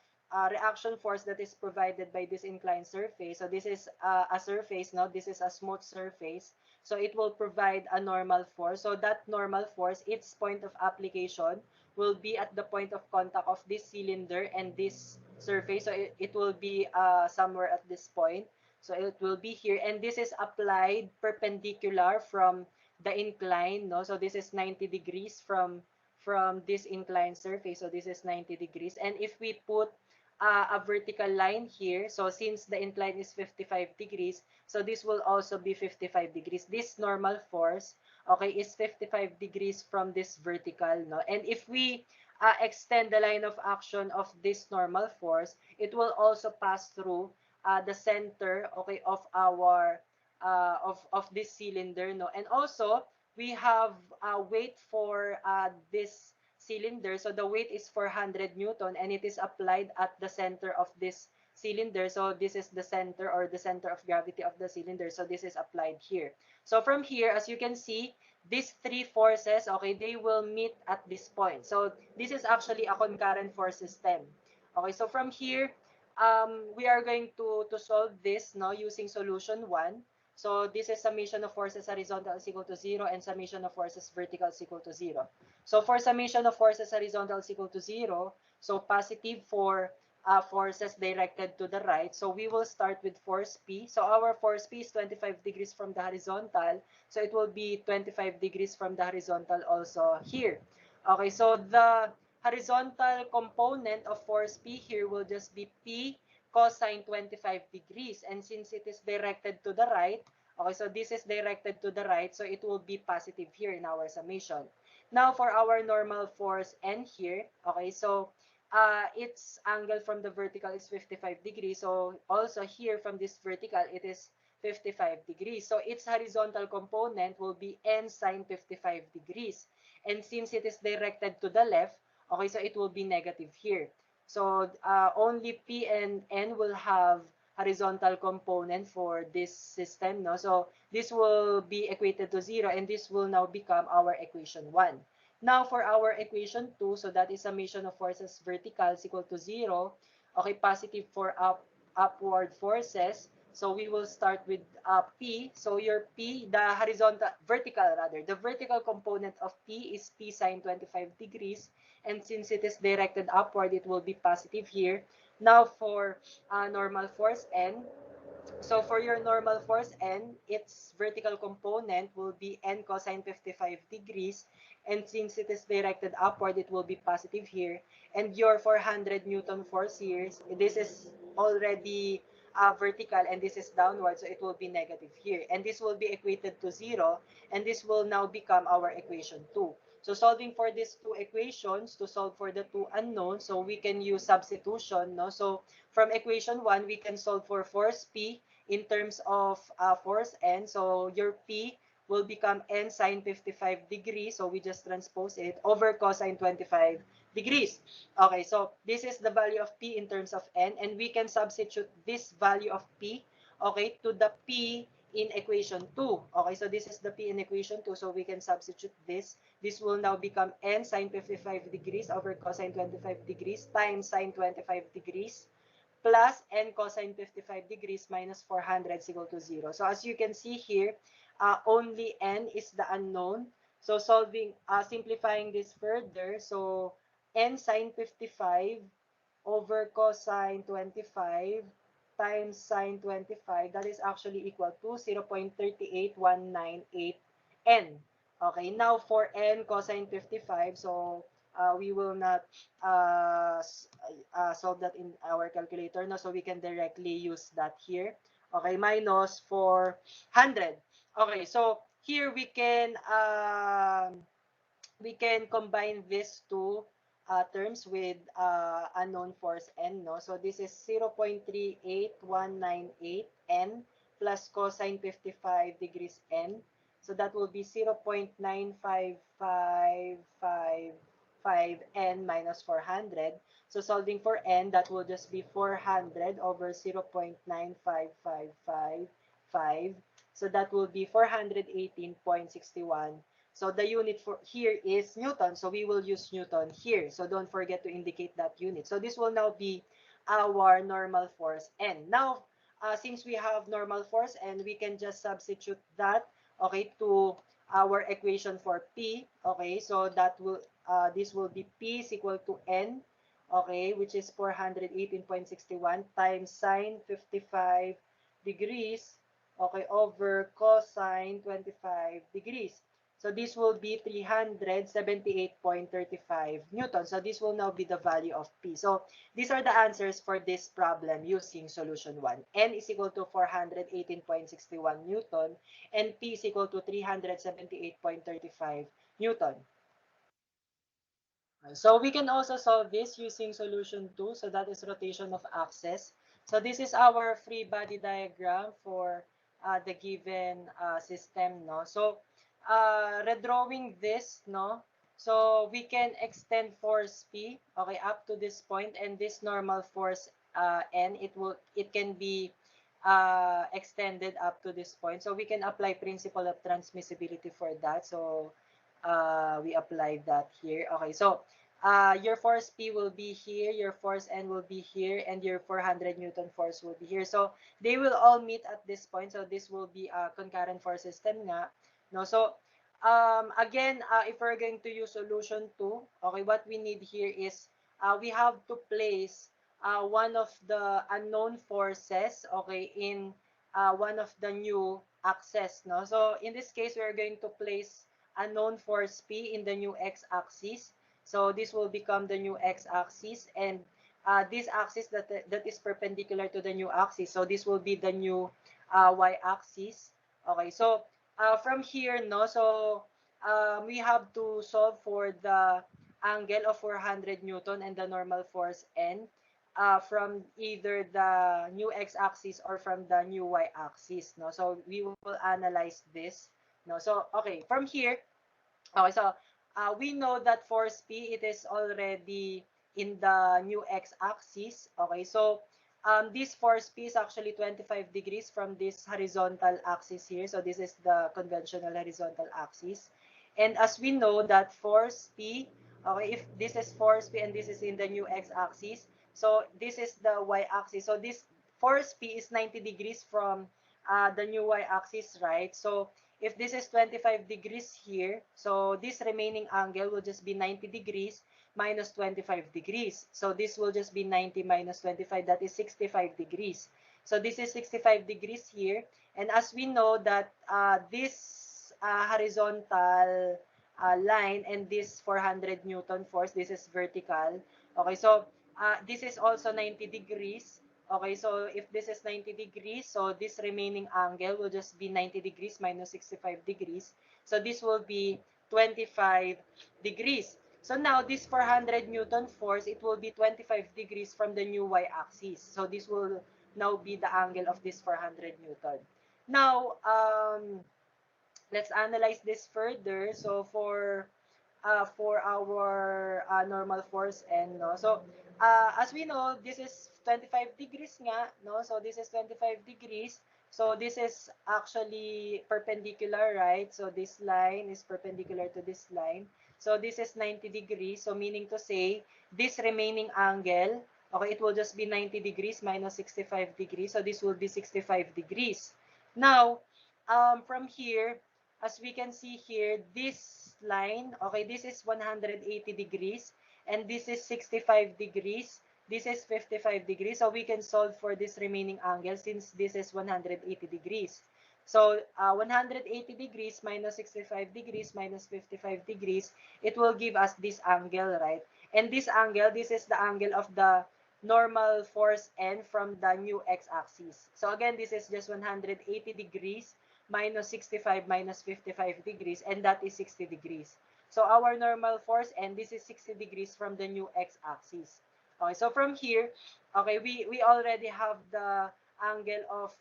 reaction force that is provided by this inclined surface. So this is a surface, no, this is a smooth surface. So it will provide a normal force. So that normal force, its point of application will be at the point of contact of this cylinder and this surface. So it will be somewhere at this point. So it will be here, and this is applied perpendicular from the incline, no? So this is 90 degrees from this inclined surface. So this is 90 degrees. And if we put a vertical line here, so since the incline is 55 degrees, so this will also be 55 degrees. This normal force, okay, is 55 degrees from this vertical, no? And if we extend the line of action of this normal force, it will also pass through the center, okay, of our of this cylinder, no. And also we have weight for this cylinder. So the weight is 400 Newton, and it is applied at the center of this cylinder. So this is the center, or the center of gravity of the cylinder. So this is applied here. So from here, as you can see, these three forces, okay, they will meet at this point. So this is actually a concurrent force system. Okay, so from here, we are going to solve this now using solution 1. So this is summation of forces horizontal is equal to 0 and summation of forces vertical is equal to 0. So for summation of forces horizontal is equal to 0, so positive for forces directed to the right. So we will start with force P. So our force P is 25 degrees from the horizontal. So it will be 25 degrees from the horizontal also here. Okay, so the horizontal component of force P here will just be P cosine 25 degrees. And since it is directed to the right, okay, so this is directed to the right, so it will be positive here in our summation. Now for our normal force N here, okay, so its angle from the vertical is 55 degrees. So also here from this vertical, it is 55 degrees. So its horizontal component will be N sine 55 degrees. And since it is directed to the left, okay, so it will be negative here. So only P and N will have horizontal component for this system, no? So this will be equated to 0, and this will now become our equation 1. Now, for our equation 2, so that is summation of forces vertical is equal to 0. Okay, positive for upward forces. So we will start with P. So your P, the horizontal, vertical rather, the vertical component of P is P sine 25 degrees. And since it is directed upward, it will be positive here. Now for normal force N, so for your normal force N, its vertical component will be N cosine 55 degrees. And since it is directed upward, it will be positive here. And your 400 Newton force here, this is already vertical and this is downward, so it will be negative here. And this will be equated to 0. And this will now become our equation 2. So solving for these two equations, to solve for the two unknowns, so we can use substitution. No? So from equation 1, we can solve for force P in terms of force N. So your P will become N sine 55 degrees. So we just transpose it over cosine 25 degrees. Okay, so this is the value of P in terms of N. And we can substitute this value of P, okay, to the P in equation 2. Okay, so this is the P in equation 2. So we can substitute this. This will now become N sine 55 degrees over cosine 25 degrees times sine 25 degrees plus n cosine 55 degrees minus 400 is equal to 0. So as you can see here, only n is the unknown. So simplifying this further, so n sine 55 over cosine 25 times sine 25, that is actually equal to 0.38198 n. Okay, now for n cosine 55, so we will not uh, solve that in our calculator, no? So we can directly use that here. Okay, minus 400. Okay, so here we can combine these two terms with unknown force n, no? So this is 0.38198 n plus cosine 55 degrees n. So that will be 0.95555 n minus 400. So solving for n, that will just be 400 over 0.95555. So that will be 418.61. So the unit for here is Newton. So we will use Newton here. So don't forget to indicate that unit. So this will now be our normal force N. Now, since we have normal force N, we can just substitute that, okay, to our equation for P. Okay, so that will this will be P is equal to N, okay, which is 418.61 times sine 55 degrees, okay, over cosine 25 degrees. So this will be 378.35 Newton. So this will now be the value of P. So these are the answers for this problem using solution 1. N is equal to 418.61 Newton and P is equal to 378.35 Newton. So we can also solve this using solution 2. So that is rotation of axis. So this is our free body diagram for the given system, no? So redrawing this, no? So we can extend force P, okay, up to this point, and this normal force N, it can be extended up to this point. So we can apply principle of transmissibility for that. So we applied that here. Okay, so your force P will be here, your force N will be here, and your 400 Newton force will be here. So they will all meet at this point. So this will be a concurrent force system nga. No? So again, if we're going to use solution 2, okay, what we need here is we have to place one of the unknown forces, okay, in one of the new axes. No? So in this case, we're going to place a known force P in the new x-axis. So this will become the new x-axis, and this axis that is perpendicular to the new axis. So this will be the new y-axis. Okay, so from here, no, so we have to solve for the angle of 400 Newton and the normal force N from either the new x-axis or from the new y-axis. No, so we will analyze this. No, so okay, from here, okay, so we know that force P, it is already in the new x-axis. Okay, so this force P is actually 25 degrees from this horizontal axis here. So this is the conventional horizontal axis. And as we know that force P, okay, if this is force P and this is in the new x-axis, so this is the y-axis. So this force P is 90 degrees from the new y-axis, right? So if this is 25 degrees here, so this remaining angle will just be 90 degrees minus 25 degrees. So this will just be 90 minus 25, that is 65 degrees. So this is 65 degrees here. And as we know that this horizontal line and this 400 Newton force, this is vertical. Okay, so this is also 90 degrees. Okay, so if this is 90 degrees, so this remaining angle will just be 90 degrees minus 65 degrees. So this will be 25 degrees. So now this 400 Newton force, it will be 25 degrees from the new y-axis. So this will now be the angle of this 400 Newton. Now, let's analyze this further. So for our normal force N, no? So as we know, this is 25 degrees nga, no? So this is 25 degrees. So this is actually perpendicular, right? So this line is perpendicular to this line. So this is 90 degrees. So meaning to say, this remaining angle, okay, it will just be 90 degrees minus 65 degrees. So this will be 65 degrees. Now, from here, as we can see here, this line, okay, this is 180 degrees, and this is 65 degrees. This is 55 degrees. So we can solve for this remaining angle since this is 180 degrees. So 180 degrees minus 65 degrees minus 55 degrees, it will give us this angle, right? And this angle, this is the angle of the normal force N from the new x-axis. So again, this is just 180 degrees minus 65 minus 55 degrees, and that is 60 degrees. So our normal force, and this is 60 degrees from the new x-axis. Okay, so from here, okay, we already have the angle of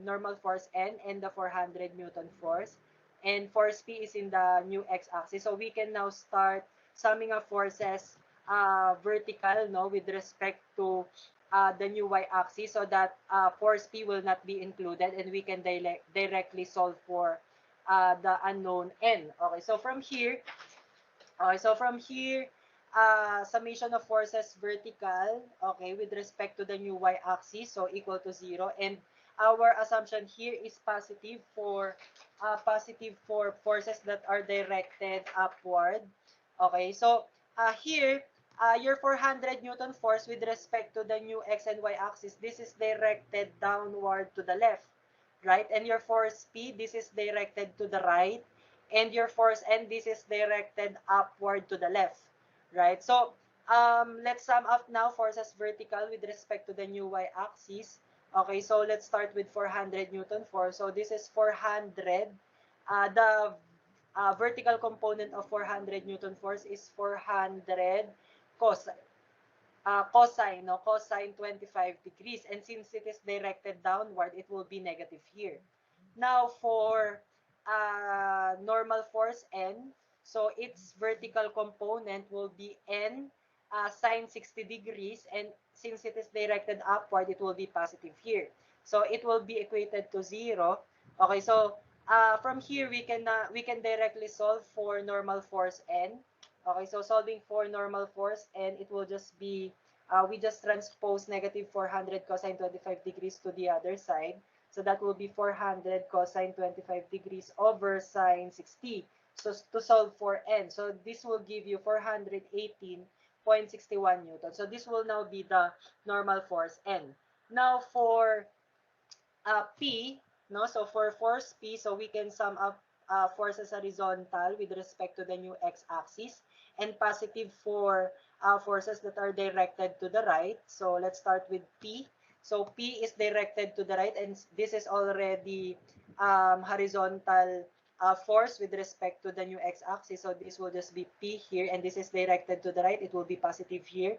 normal force N and the 400 Newton force. And force P is in the new x-axis. So we can now start summing up forces vertical, no, with respect to the new y-axis, so that force P will not be included, and we can directly solve for the unknown N. Okay, so from here, summation of forces vertical, okay, with respect to the new y-axis, so equal to 0. And our assumption here is positive for forces that are directed upward. Okay, so here, your 400 Newton force with respect to the new x and y axis, this is directed downward to the left, right? And your force P, this is directed to the right. And your force N, this is directed upward to the left, right? So let's sum up now forces vertical with respect to the new y-axis. Okay, so let's start with 400 Newton force. So this is 400. The vertical component of 400 Newton force is 400 cosine, no? Cosine 25 degrees. And since it is directed downward, it will be negative here. Now for normal force N, so its vertical component will be N sine 60 degrees, and since it is directed upward, it will be positive here. So it will be equated to 0. Okay, so from here we can directly solve for normal force N. Okay, so solving for normal force N, it will just be we just transpose negative 400 cosine 25 degrees to the other side. So that will be 400 cosine 25 degrees over sine 60. So to solve for N, so this will give you 418.61 Newton. So this will now be the normal force N. Now for P, no, so for force P, so we can sum up forces horizontal with respect to the new x-axis, and positive for forces that are directed to the right. So let's start with P. So P is directed to the right, and this is already horizontal force with respect to the new x-axis. So this will just be P here, and this is directed to the right. It will be positive here.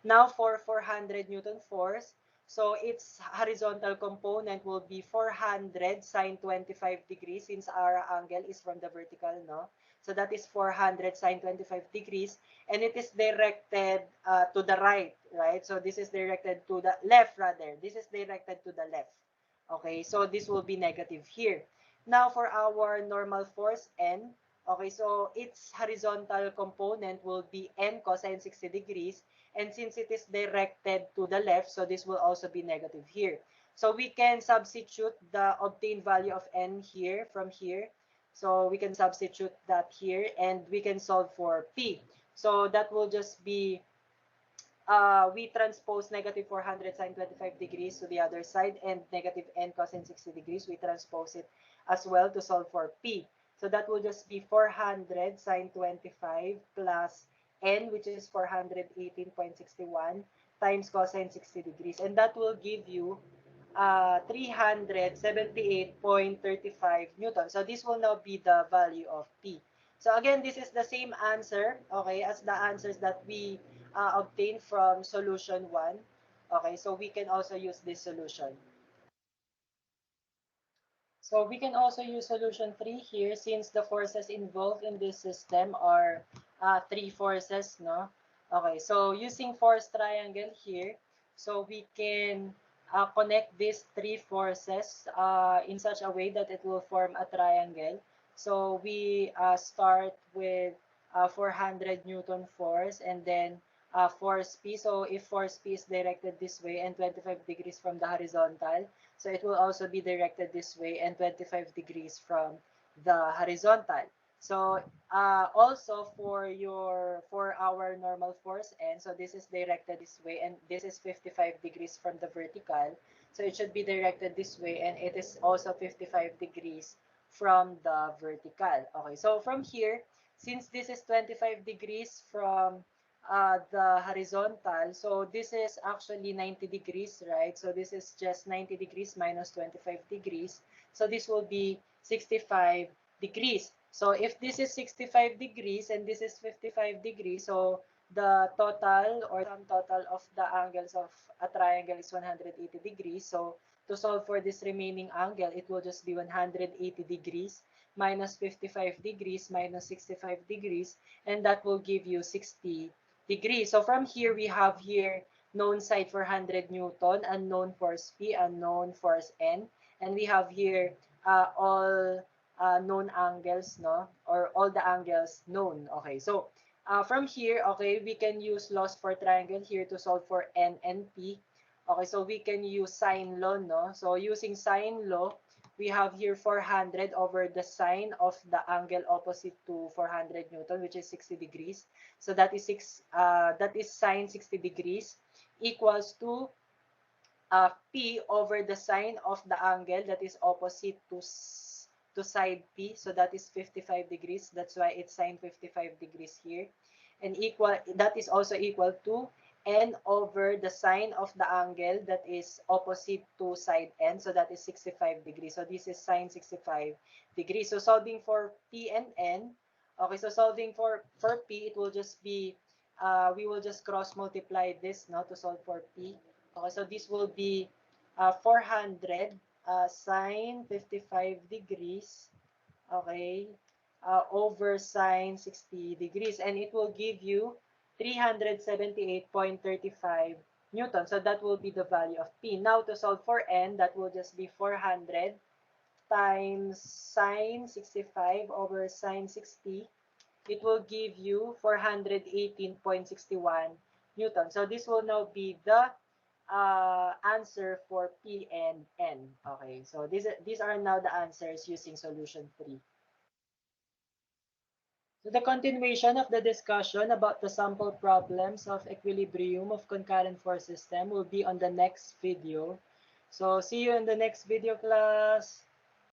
Now for 400 Newton force, so its horizontal component will be 400 sine 25 degrees, since our angle is from the vertical, no? So that is 400 sine 25 degrees, and it is directed to the right, right? So this is directed to the left, rather. This is directed to the left. Okay, so this will be negative here. Now for our normal force N, Okay, so its horizontal component will be n cosine 60 degrees. And since it is directed to the left, so this will also be negative here. So we can substitute the obtained value of n here from here. So we can substitute that here and we can solve for p. So that will just be, we transpose negative 400 sine 25 degrees to the other side, and negative n cosine 60 degrees, we transpose it as well to solve for p. So that will just be 400 sine 25 plus n, which is 418.61 times cosine 60 degrees. And that will give you 378.35 Newton. So this will now be the value of P. So again, this is the same answer, okay, as the answers that we obtained from solution 1. Okay, so we can also use this solution. So we can also use solution 3 here, since the forces involved in this system are three forces, no? Okay, so using force triangle here, so we can connect these three forces in such a way that it will form a triangle. So we start with 400 Newton force, and then force P. So if force P is directed this way and 25 degrees from the horizontal, so it will also be directed this way and 25 degrees from the horizontal. So also for our normal force N, so this is directed this way and this is 55 degrees from the vertical. So it should be directed this way and it is also 55 degrees from the vertical. Okay, so from here, since this is 25 degrees from the horizontal, so this is actually 90 degrees, right? So this is just 90 degrees minus 25 degrees. So this will be 65 degrees. So if this is 65 degrees and this is 55 degrees, so the total or sum total of the angles of a triangle is 180 degrees. So to solve for this remaining angle, it will just be 180 degrees minus 55 degrees minus 65 degrees, and that will give you 60 degrees. So from here, we have here known side for 100 Newton, unknown force P, unknown force N, and we have here all known angles, no? Or all the angles known. Okay, so from here, okay, we can use laws for triangle here to solve for N and P. Okay, so we can use sine law, no? So using sine law, we have here 400 over the sine of the angle opposite to 400 Newton, which is 60 degrees. So that is sine 60 degrees equals to P over the sine of the angle that is opposite to side P. So that is 55 degrees. That's why it's sine 55 degrees here. And that is also equal to N over the sine of the angle that is opposite to side N. So that is 65 degrees. So this is sine 65 degrees. So solving for P and N. Okay, so solving for P, it will just be, we will just cross multiply this now to solve for P. Okay, so this will be 400 sine 55 degrees, okay, over sine 60 degrees. And it will give you 378.35 Newton. So that will be the value of P. Now to solve for N, that will just be 400 times sine 65 over sine 60. It will give you 418.61 Newton. So this will now be the answer for P and N. Okay, so these are now the answers using solution 3. So the continuation of the discussion about the sample problems of equilibrium of concurrent force system will be on the next video. So see you in the next video, class.